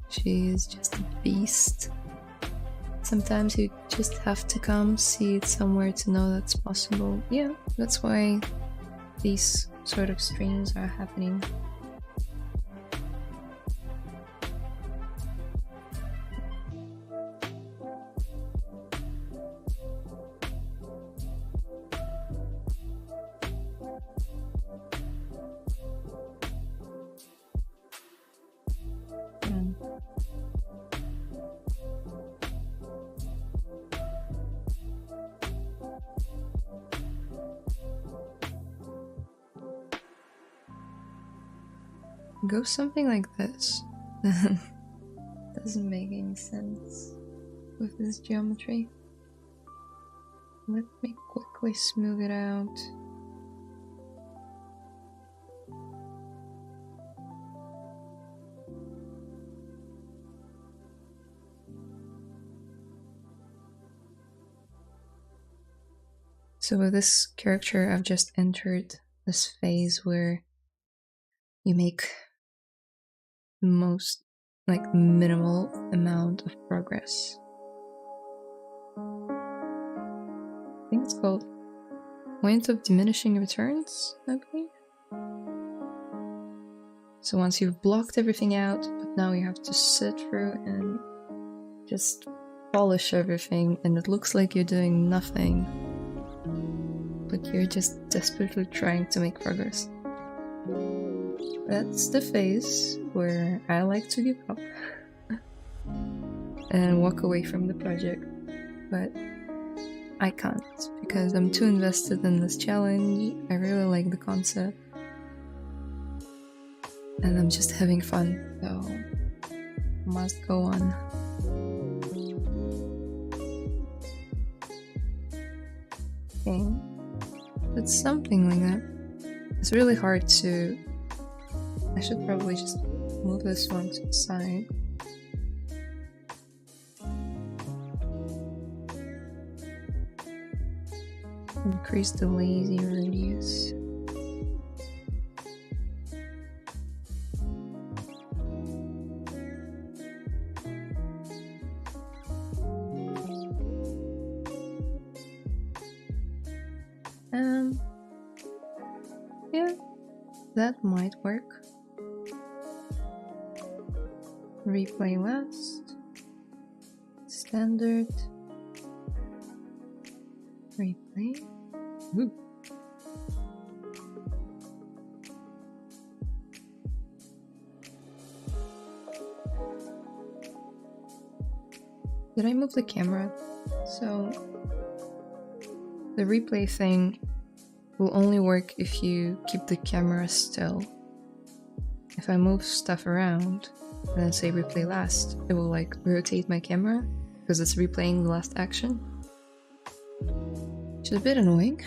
She is just a beast. Sometimes you just have to come see it somewhere to know that's possible. Yeah, that's why these sort of streams are happening. Go something like this. Doesn't make any sense with this geometry. Let me quickly smooth it out. So with this character, I've just entered this phase where you make the most, like, minimal amount of progress. I think it's called point of diminishing returns, I believe. So once you've blocked everything out, but now you have to sit through and just polish everything, and it looks like you're doing nothing, but you're just desperately trying to make progress. That's the phase where I like to give up and walk away from the project, but I can't because I'm too invested in this challenge. I really like the concept and I'm just having fun, so must go on. Okay, it's something like that. It's really hard to... I should probably just move this one to the side. Increase the lazy radius. Yeah, that might work. Replay last. Standard. Replay. Ooh. Did I move the camera? So the replay thing will only work if you keep the camera still. If I move stuff around and then say replay last, it will like rotate my camera because it's replaying the last action. Which is a bit annoying.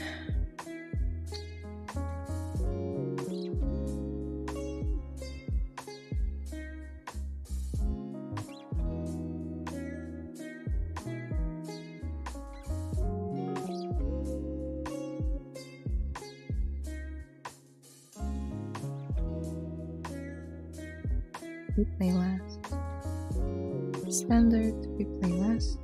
Replay last. Standard, replay last.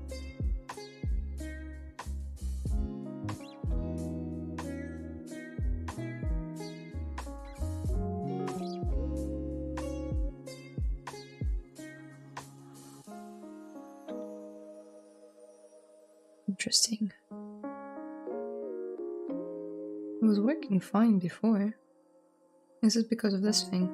Interesting. It was working fine before. Is it because of this thing?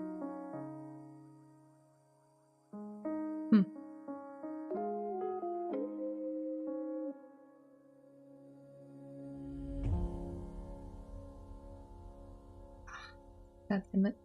God damn it.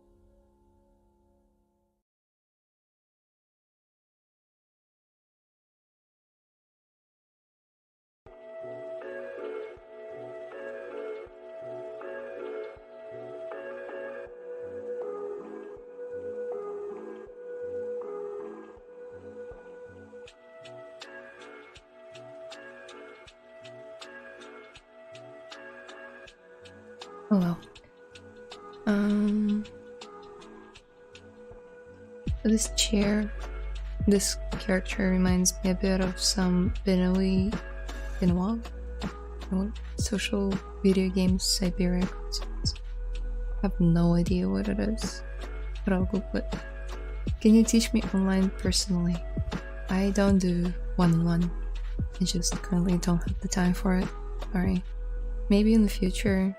Oh well. This chair, this character reminds me a bit of some Benoit social video games ZBrush. I have no idea what it is, but I'll Google it. Can you teach me online personally? I don't do one-on-one. I just currently don't have the time for it. Sorry. Maybe in the future,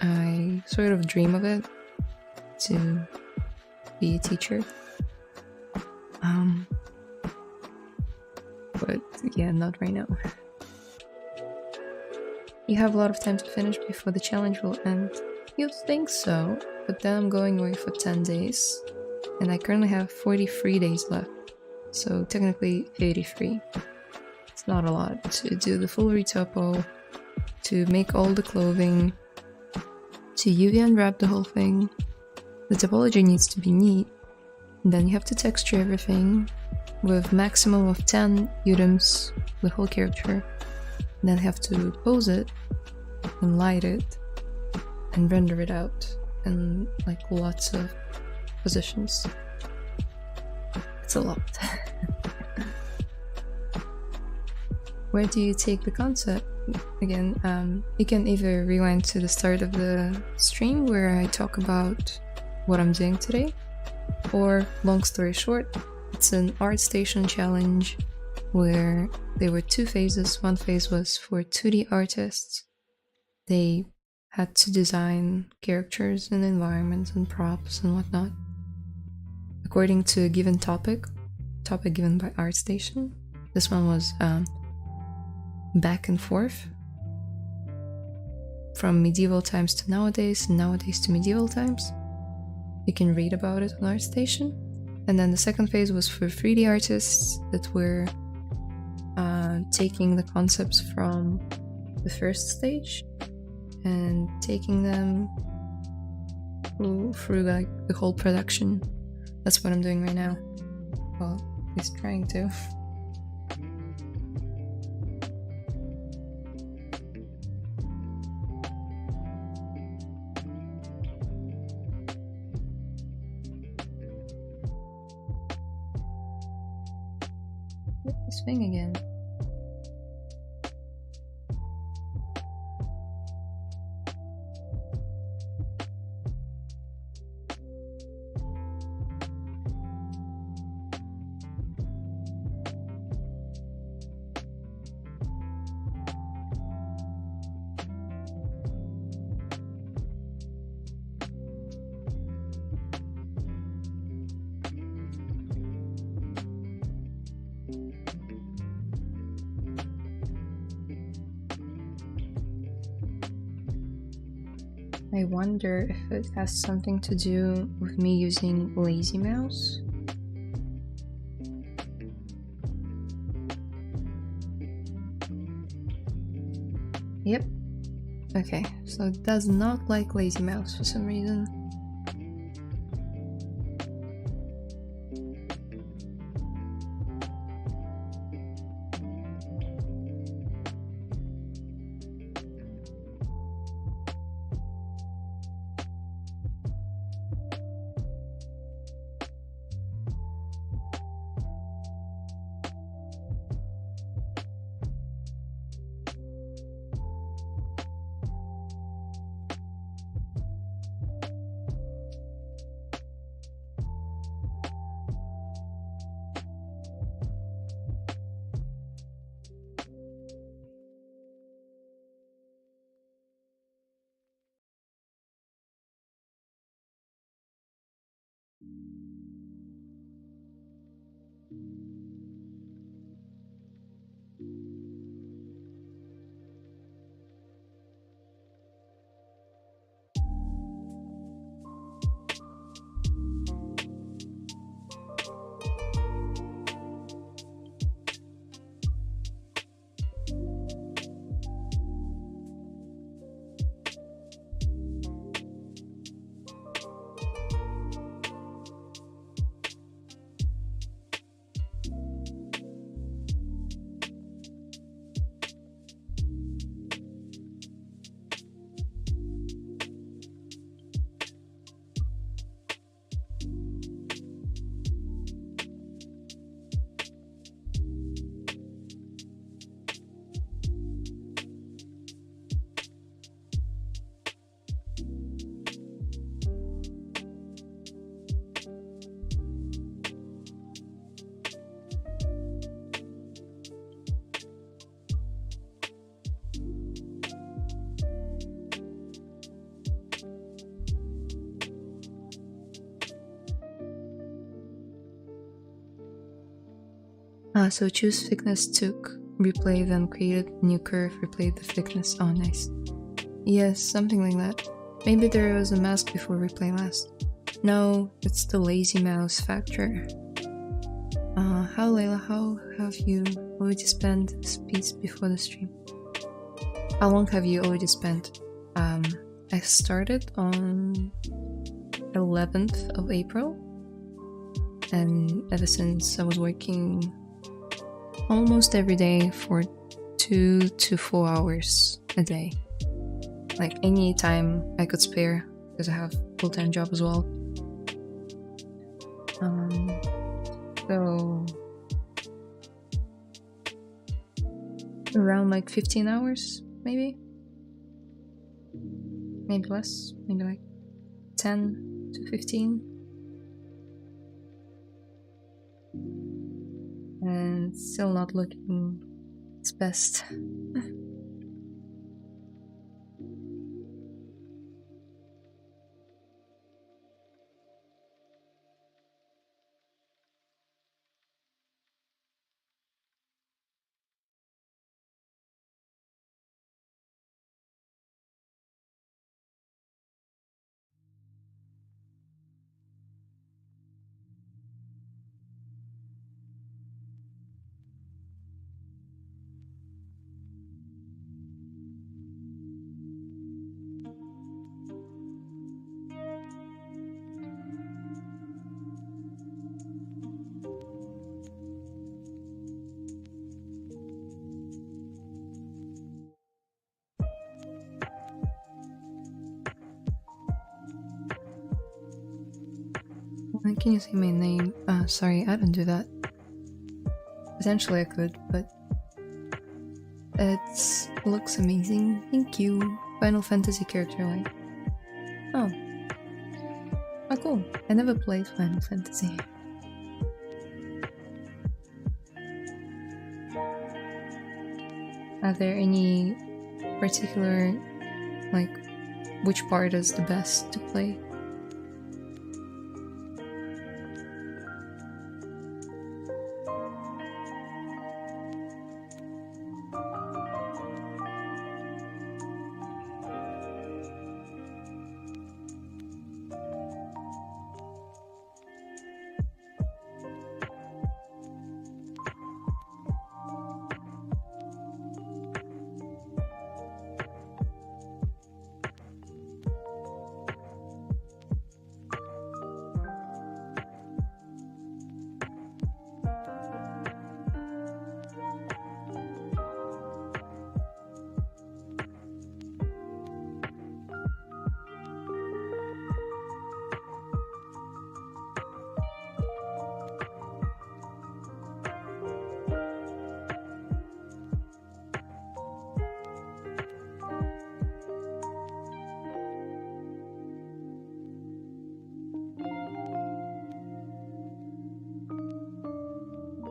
I sort of dream of it, to be a teacher. But yeah, not right now. You have a lot of time to finish before the challenge will end. You'd think so, but then I'm going away for 10 days, and I currently have 43 days left, so technically 83. It's not a lot to do the full retopo, to make all the clothing, to UV unwrap the whole thing. The topology needs to be neat, and then you have to texture everything with maximum of 10 items, the whole character, and then have to pose it and light it and render it out in like lots of positions. It's a lot. Where do you take the concept? Again, you can either rewind to the start of the stream where I talk about what I'm doing today, or long story short, it's an art station challenge where there were 2 phases. One phase was for 2D artists. They had to design characters and environments and props and whatnot according to a given topic given by ArtStation. This one was back and forth from medieval times to nowadays, and nowadays to medieval times. You can read about it on ArtStation. And then the second phase was for 3D artists that were taking the concepts from the first stage and taking them through like the whole production. That's what I'm doing right now. Well, at least trying to. This thing again. I wonder if it has something to do with me using Lazy Mouse. Yep. Okay, so it does not like Lazy Mouse for some reason. So choose thickness, took, replay, then created new curve, replay the thickness. Oh, nice. Yes, something like that. Maybe there was a mask before replay last. No, it's the lazy mouse factor. How Layla, how have you already spent this piece before the stream? How long have you already spent? I started on 11th of April, and ever since I was working almost every day for 2 to 4 hours a day. Like any time I could spare, because I have a full-time job as well. So around like 15 hours, maybe less, maybe like 10 to 15. And still not looking its best. Why can you say my name? Sorry, I don't do that. Potentially I could, but it looks amazing. Thank you. Final Fantasy character like. Oh. Oh, cool. I never played Final Fantasy. Are there any particular, like, which part is the best to play?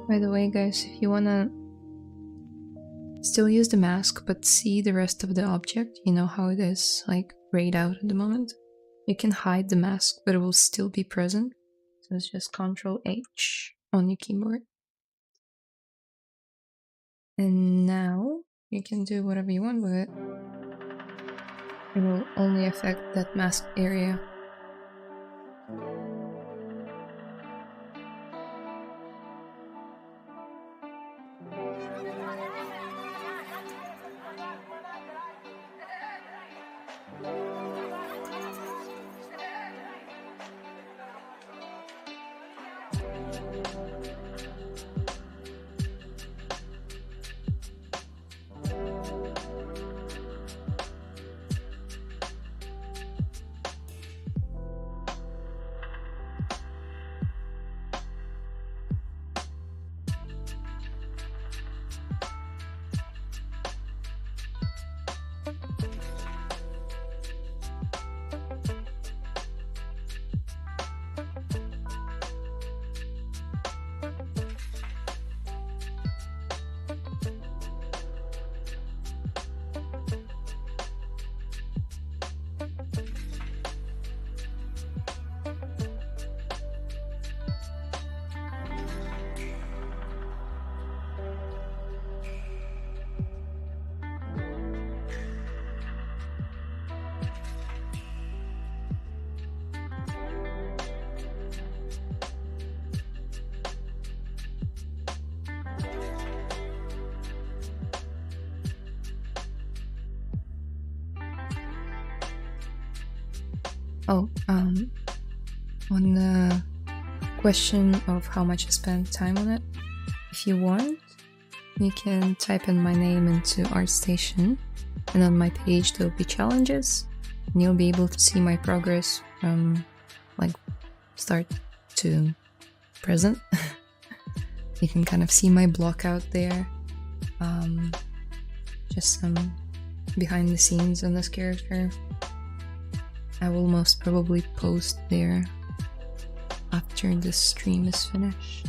By the way, guys, if you wanna still use the mask but see the rest of the object, you know how it is like grayed out at the moment, you can hide the mask but it will still be present. So it's just Ctrl H on your keyboard And now you can do whatever you want with it. It will only affect that masked area. Oh, on the question of how much I spent time on it, if you want, you can type in my name into ArtStation, and on my page there'll be challenges, and you'll be able to see my progress from like start to present. You can kind of see my block out there, just some behind the scenes on this character. I will most probably post there after this stream is finished.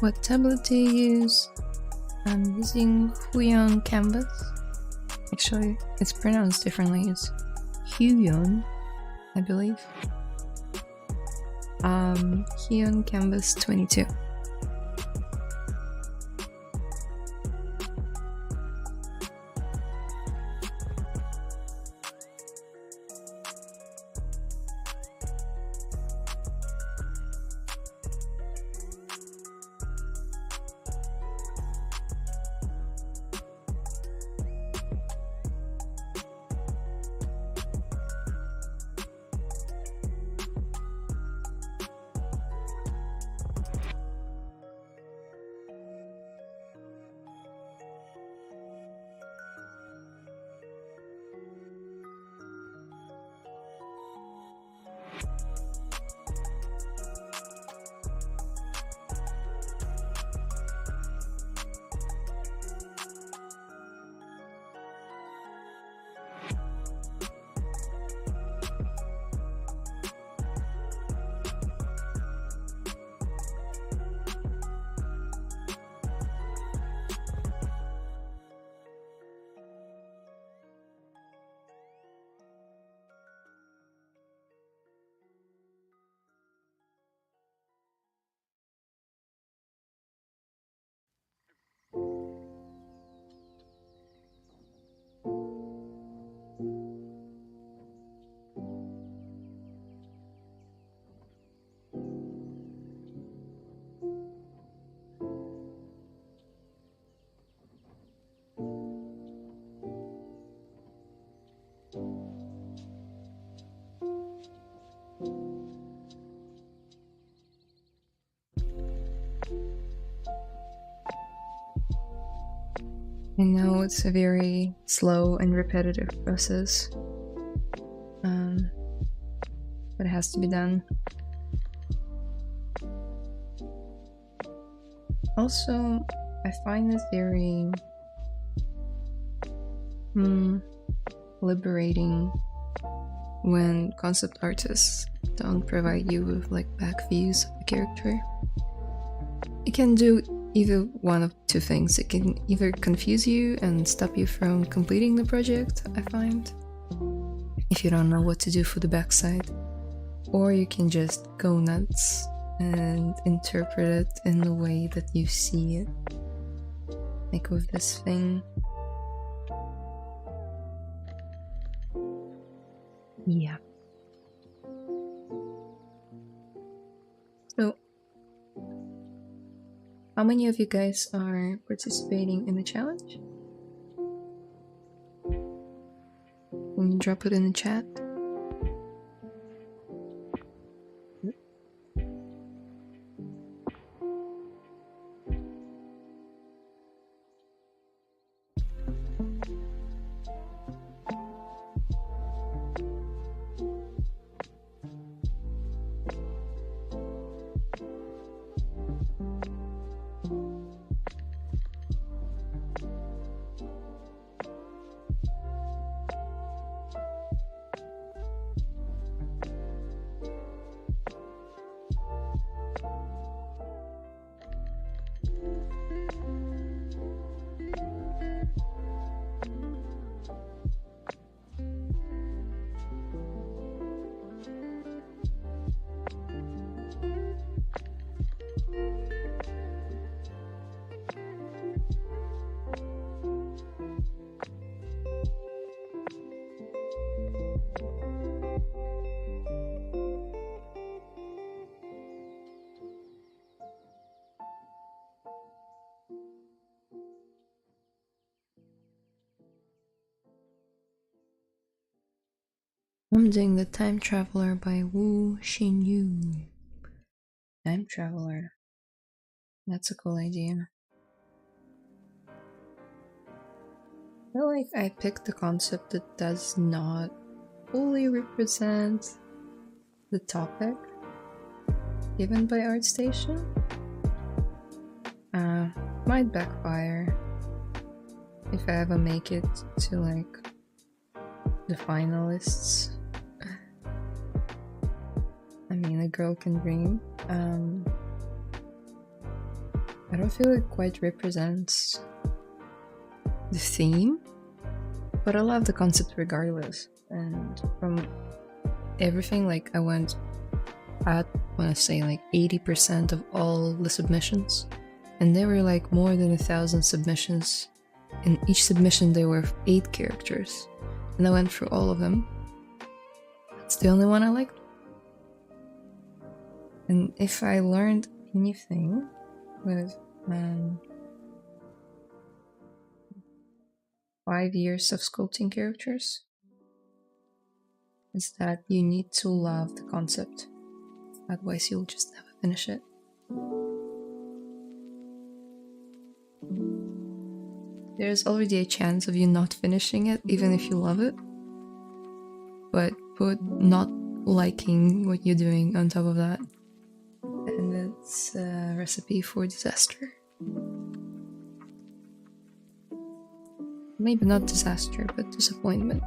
What tablet do you use? I'm using Huion Canvas. Actually, it's pronounced differently. It's Huion, I believe. Huion Canvas 22. I know it's a very slow and repetitive process, but it has to be done. Also, I find it very liberating when concept artists don't provide you with like back views of the character. It can do either one of two things. It can either confuse you and stop you from completing the project, I find, if you don't know what to do for the backside, or you can just go nuts and interpret it in the way that you see it. Like with this thing. Yeah. So, how many of you guys are participating in the challenge? Can you drop it in the chat? I'm doing The Time Traveler by Wu Xinyu. Time Traveler. That's a cool idea. I feel like I picked a concept that does not fully represent the topic given by ArtStation. Might backfire if I ever make it to like the finalists. I mean, a girl can dream. I don't feel it quite represents the theme, but I love the concept regardless. And from everything, like I want to say like 80% of all the submissions, and there were like more than 1,000 submissions. In each submission there were 8 characters, and I went through all of them. It's the only one I liked. And if I learned anything with 5 years of sculpting characters, is that you need to love the concept, otherwise you'll just never finish it. There's already a chance of you not finishing it, even if you love it. But put not liking what you're doing on top of that, and it's a recipe for disaster. Maybe not disaster, but disappointment.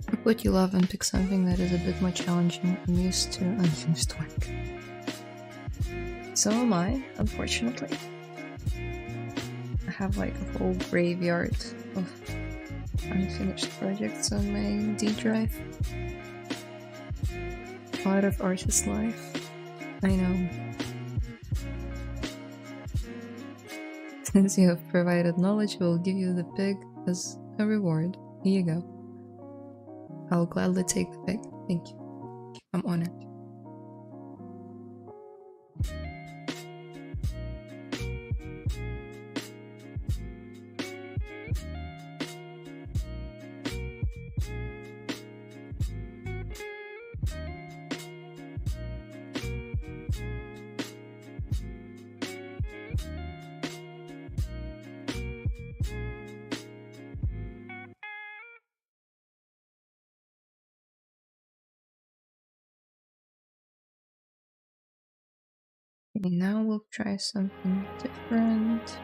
Pick what you love and pick something that is a bit more challenging. I'm used to unfinished work. So am I, unfortunately. I have like a whole graveyard of unfinished projects on my D drive. Part of artist life. I know. Since you have provided knowledge, we'll give you the pig as a reward. Here you go. I'll gladly take the pig. Thank you. I'm honored. Okay, now we'll try something different.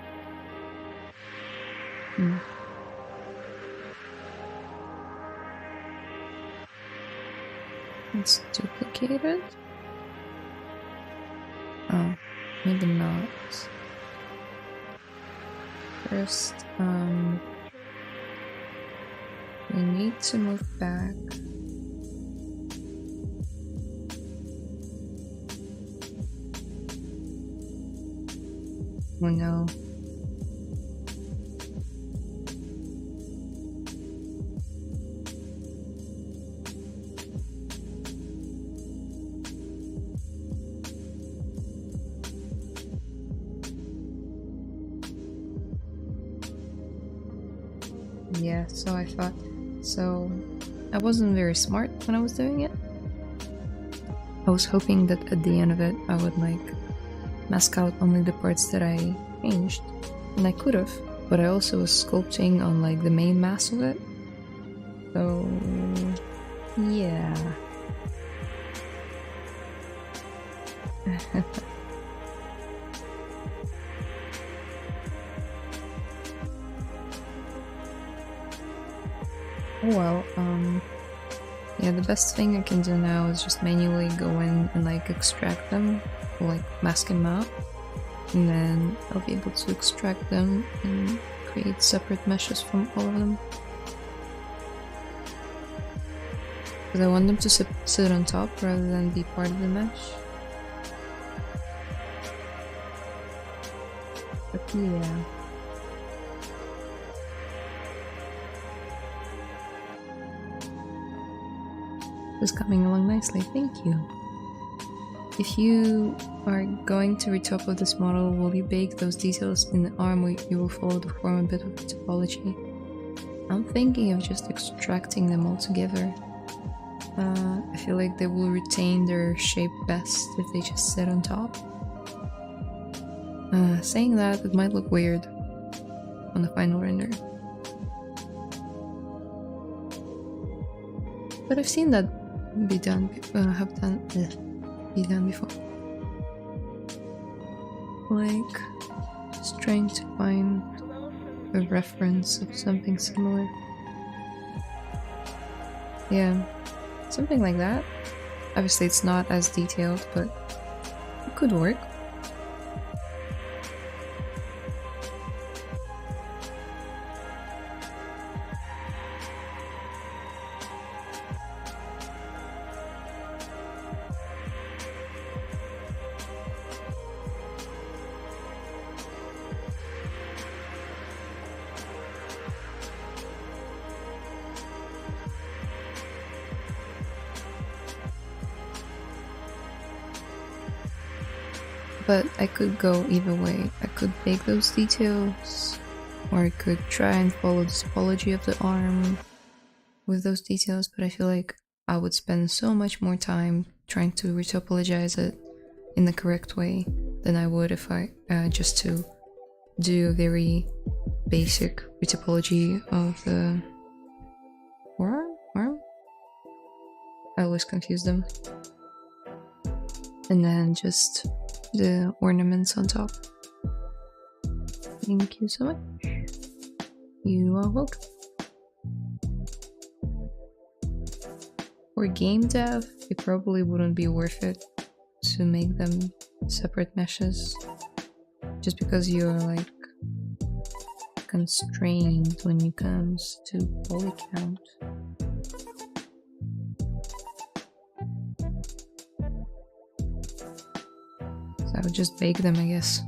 It's duplicated. Oh, maybe not. First, we need to move back. Oh no. Yeah, so I thought. So I wasn't very smart when I was doing it. I was hoping that at the end of it I would like mask out only the parts that I changed, and I could have, but I also was sculpting on like the main mass of it, so yeah. Well, yeah, the best thing I can do now is just manually go in and like extract them, or like mask them out, and then I'll be able to extract them and create separate meshes from all of them. Because I want them to sit on top rather than be part of the mesh. But yeah. It's coming along nicely, thank you. If you are going to retopple this model, will you bake those details in the arm, or you will follow the form a bit of topology? I'm thinking of just extracting them all together. I feel like they will retain their shape best if they just sit on top. Saying that, it might look weird on the final render. But I've seen that be done before. Like, just trying to find a reference of something similar. Yeah, something like that. Obviously it's not as detailed, but it could work. But I could go either way. I could bake those details, or I could try and follow the topology of the arm with those details, but I feel like I would spend so much more time trying to retopologize it in the correct way than I would if I just to do a very basic retopology of the arm. I always confuse them. And then just the ornaments on top. Thank you so much. You are welcome. For game dev, it probably wouldn't be worth it to make them separate meshes, just because you're like constrained when it comes to poly count. So I would just bake them, I guess.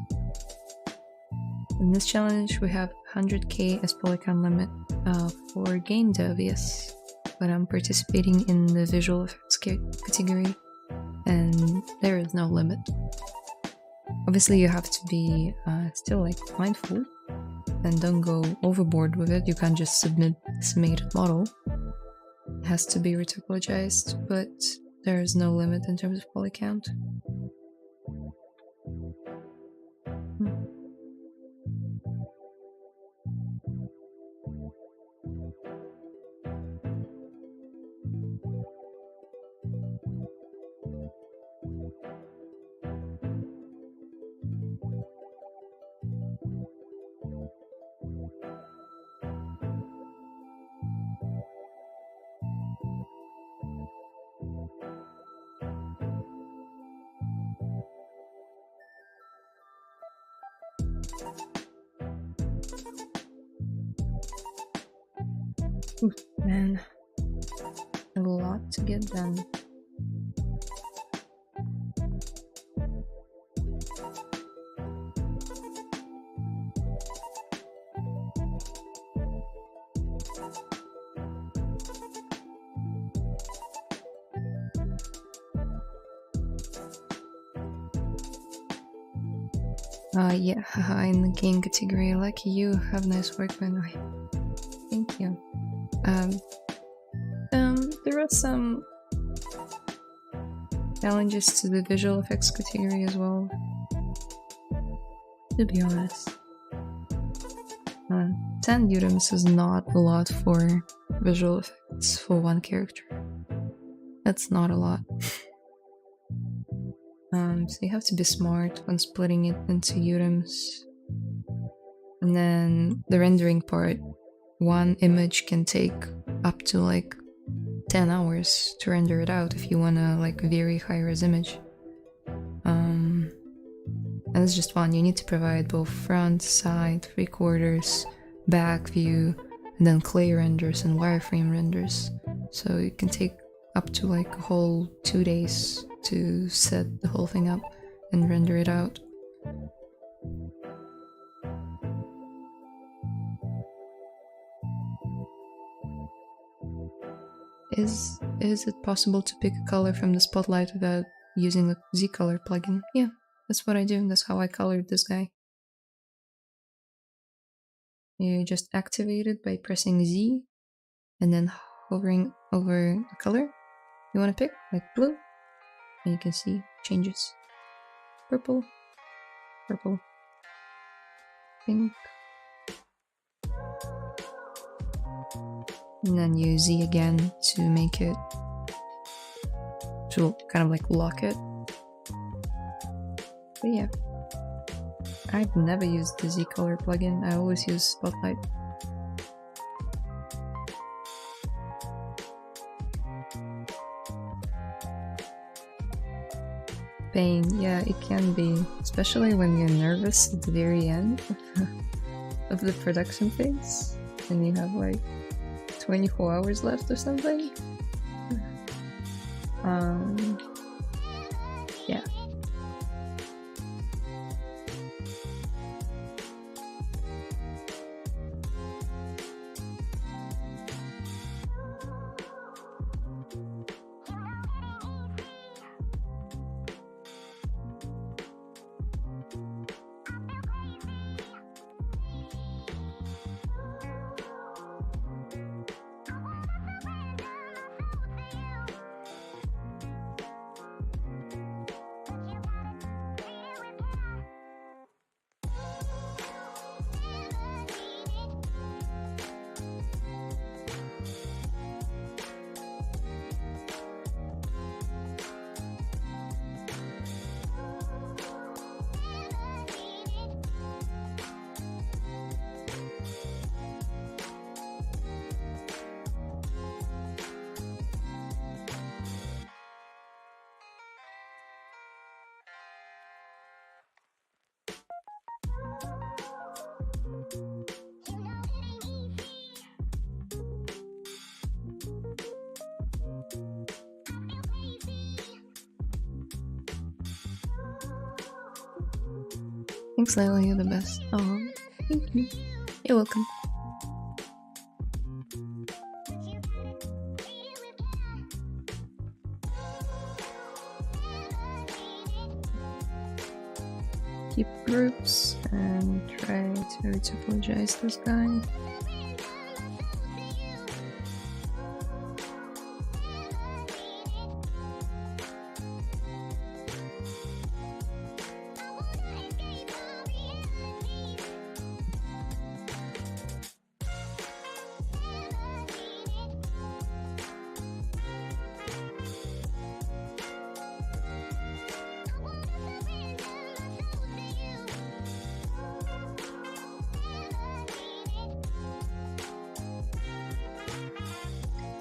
In this challenge, we have 100k as poly count limit for game dev, yes. But I'm participating in the visual effects category, and there is no limit. Obviously, you have to be still like mindful and don't go overboard with it. You can't just submit this made model. It has to be retopologized, but there is no limit in terms of poly count. Oof, man, a lot to get done. Yeah, haha, in the game category. Lucky you, have nice work, by the way. Thank you. There are some challenges to the visual effects category as well, to be honest. 10 items is not a lot for visual effects for one character. That's not a lot. So you have to be smart when splitting it into items. And then the rendering part, one image can take up to like 10 hours to render it out if you want a like very high res image. And it's just one. You need to provide both front, side, 3/4, back view, and then clay renders and wireframe renders. So it can take up to like a whole 2 days to set the whole thing up and render it out. Is it possible to pick a color from the spotlight without using the ZColor plugin? Yeah, that's what I do. That's how I colored this guy. You just activate it by pressing Z and then hovering over the color you want to pick, like blue, and you can see changes. Purple, purple, pink, and then use Z again to make it, to kind of like lock it. But yeah, I've never used the ZColor plugin. I always use Spotlight. Pain, yeah, it can be, especially when you're nervous at the very end of the production phase and you have like 24 hours left or something. Yeah. Thanks, Layla, you're the best. Oh, thank you. You're welcome. Keep groups and try to apologize to this guy.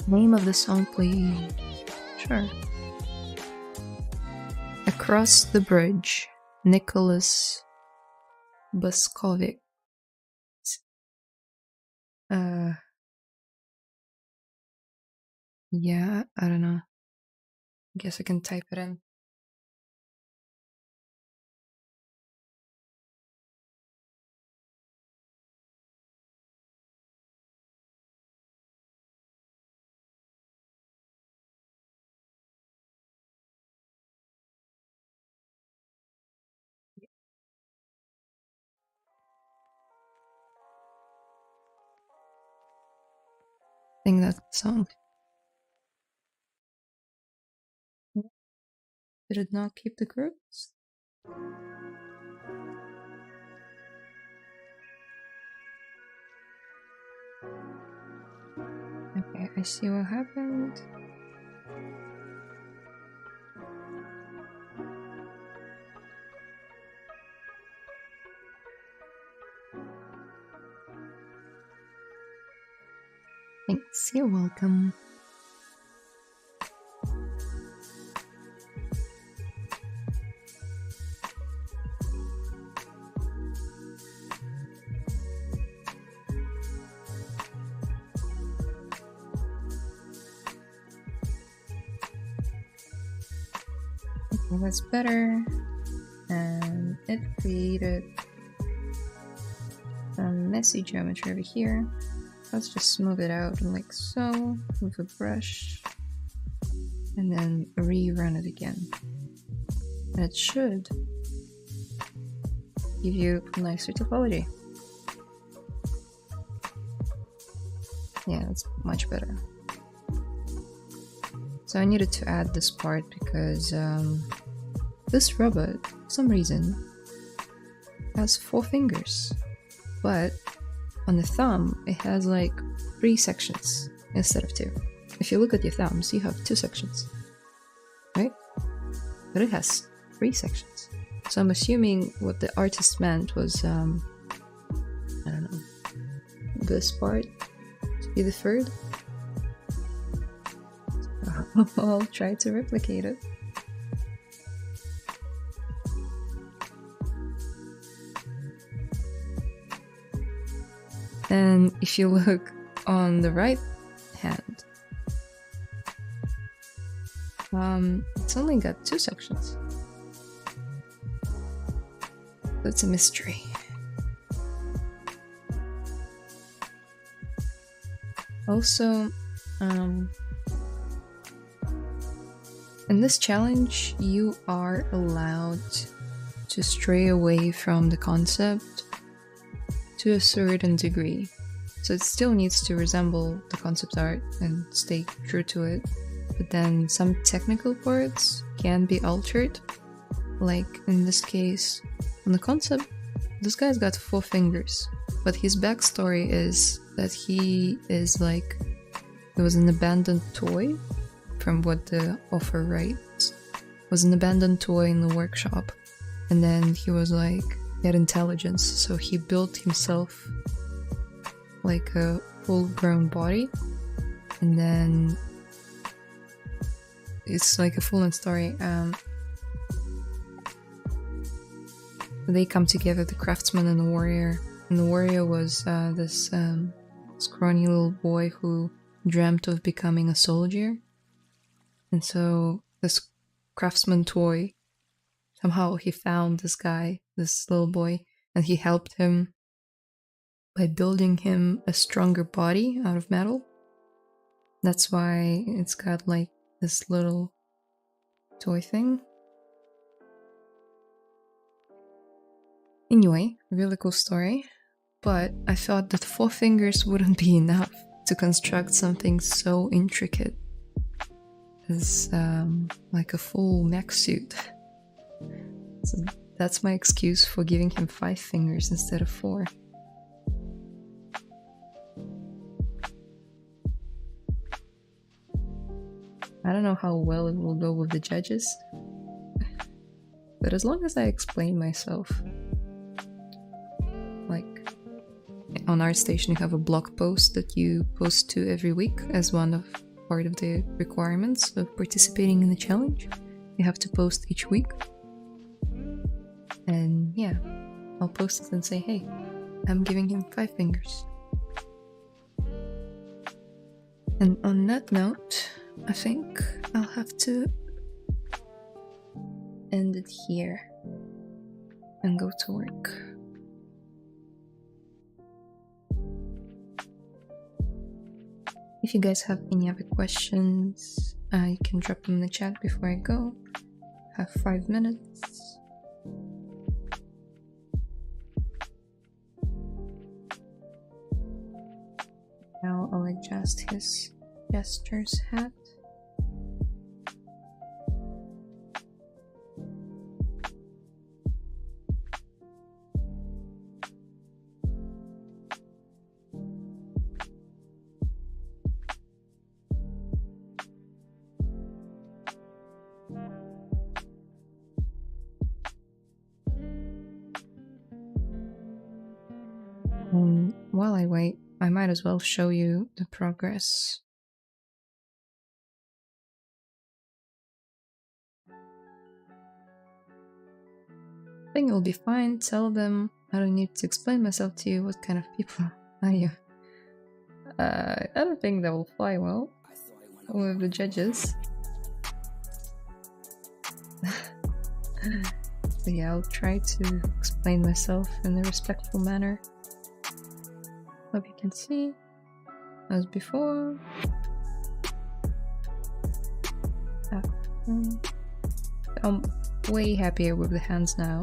Name of the song, please. Sure. Across the Bridge, Nicholas Buskovic. Yeah, I don't know. I guess I can type it in. I think that's the song. Did it not keep the groups? Okay, I see what happened. Thanks, you're welcome. Okay, that's better. And it created some messy geometry over here. Let's just smooth it out like so with a brush and then rerun it again. And it should give you nicer topology. Yeah, that's much better. So I needed to add this part because this robot, for some reason, has 4 fingers, but on the thumb it has like 3 sections instead of 2. If you look at your thumbs, you have 2 sections, right? But it has 3 sections. So I'm assuming what the artist meant was, I don't know, this part to be the 3rd. I'll try to replicate it. And if you look on the right hand, it's only got 2 sections. That's a mystery. Also, in this challenge, you are allowed to stray away from the concept to a certain degree. So it still needs to resemble the concept art and stay true to it. But then some technical parts can be altered. Like in this case, on the concept, this guy's got 4 fingers. But his backstory is that he is like, it was an abandoned toy, from what the author writes. It was an abandoned toy in the workshop. And then he was like, he had intelligence, so he built himself like a full-grown body. And then it's like a full-on story. They come together, the craftsman and the warrior. And the warrior was this scrawny little boy who dreamt of becoming a soldier. And so this craftsman toy somehow he found this guy, this little boy, and he helped him by building him a stronger body out of metal. That's why it's got like this little toy thing. Anyway, really cool story. But I thought that 4 fingers wouldn't be enough to construct something so intricate as like a full mech suit. So that's my excuse for giving him 5 fingers instead of 4. I don't know how well it will go with the judges, but as long as I explain myself, like on ArtStation you have a blog post that you post to every week as part of the requirements of participating in the challenge. You have to post each week, and yeah, I'll post it and say, hey, I'm giving him 5 fingers. And on that note, I think I'll have to end it here and go to work. If you guys have any other questions, you can drop them in the chat before I go. Have 5 minutes. Now I'll adjust his gestures hat. And while I wait, I might as well show you the progress. I think it'll be fine. Tell them I don't need to explain myself to you. What kind of people are you? I don't think that will fly well with the judges. So yeah, I'll try to explain myself in a respectful manner. Hope you can see, as before. I'm way happier with the hands now.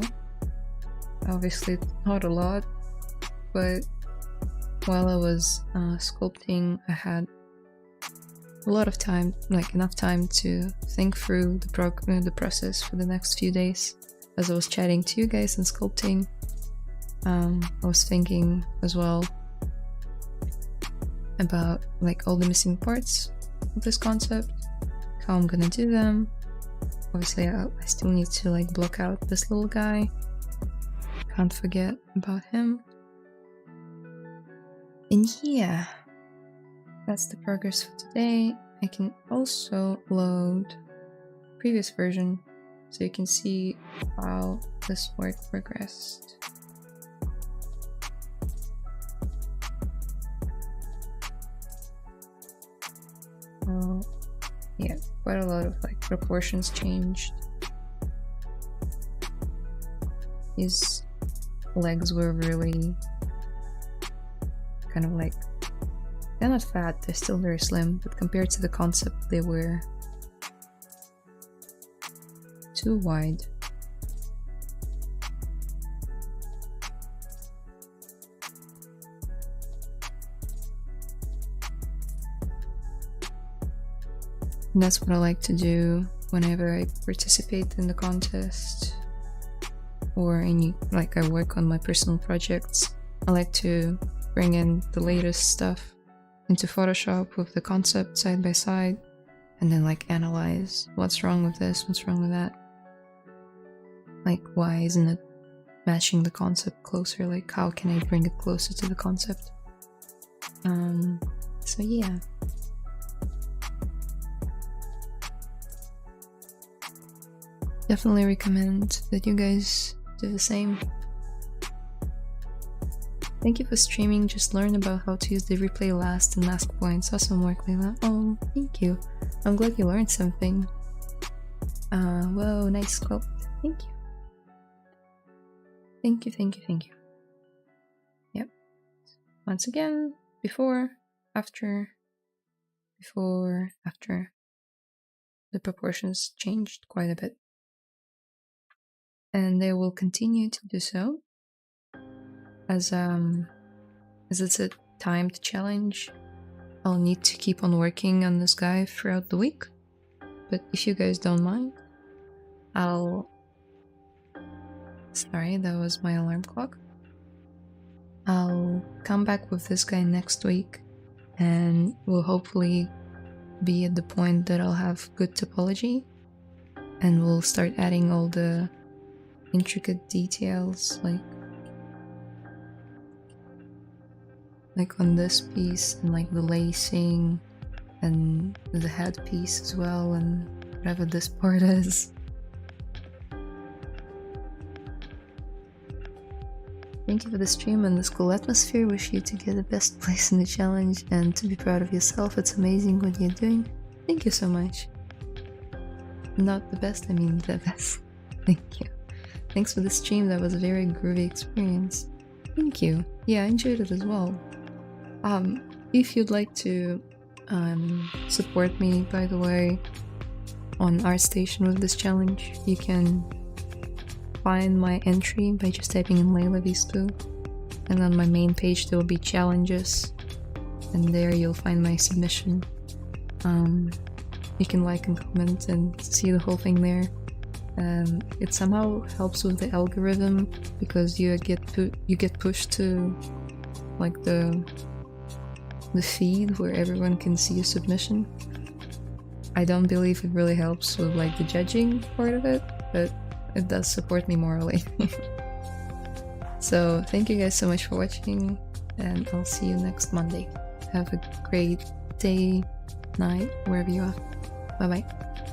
Obviously not a lot, but while I was sculpting, I had a lot of time, like enough time to think through the process for the next few days. As I was chatting to you guys and sculpting, I was thinking as well about like all the missing parts of this concept, how I'm gonna do them. Obviously I still need to like block out this little guy, can't forget about him. And yeah, that's the progress for today. I can also load previous version so you can see how this work progressed. Yeah, quite a lot of like proportions changed. His legs were really kind of like, they're not fat, they're still very slim, but compared to the concept they were too wide. And that's what I like to do whenever I participate in the contest or any, like I work on my personal projects. I like to bring in the latest stuff into Photoshop with the concept side by side and then like analyze what's wrong with this, what's wrong with that. Like why isn't it matching the concept closer? Like how can I bring it closer to the concept? So yeah. Definitely recommend that you guys do the same. Thank you for streaming. Just learn about how to use the replay last and mask points. Awesome work, Layla. Oh, thank you. I'm glad you learned something. Whoa, nice sculpt. Thank you. Thank you, thank you, thank you. Yep. Once again, before, after, before, after. The proportions changed quite a bit. And they will continue to do so as it's a timed challenge. I'll need to keep on working on this guy throughout the week. But if you guys don't mind, sorry, that was my alarm clock. I'll come back with this guy next week and we'll hopefully be at the point that I'll have good topology and we'll start adding all the intricate details like on this piece and like the lacing and the headpiece as well and whatever this part is. Thank you for the stream and this cool atmosphere. Wish you to get the best place in the challenge and to be proud of yourself. It's amazing what you're doing. Thank you so much. Not the best, I mean the best. Thank you. Thanks for the stream. That was a very groovy experience. Thank you. Yeah, I enjoyed it as well. If you'd like to support me, by the way, on ArtStation with this challenge, you can find my entry by just typing in Layla Viscu, and on my main page there will be challenges, and there you'll find my submission. You can like and comment and see the whole thing there. It somehow helps with the algorithm because you get pushed to like the feed where everyone can see your submission. I don't believe it really helps with like the judging part of it, but it does support me morally. So thank you guys so much for watching, and I'll see you next Monday. Have a great day, night, wherever you are. Bye bye.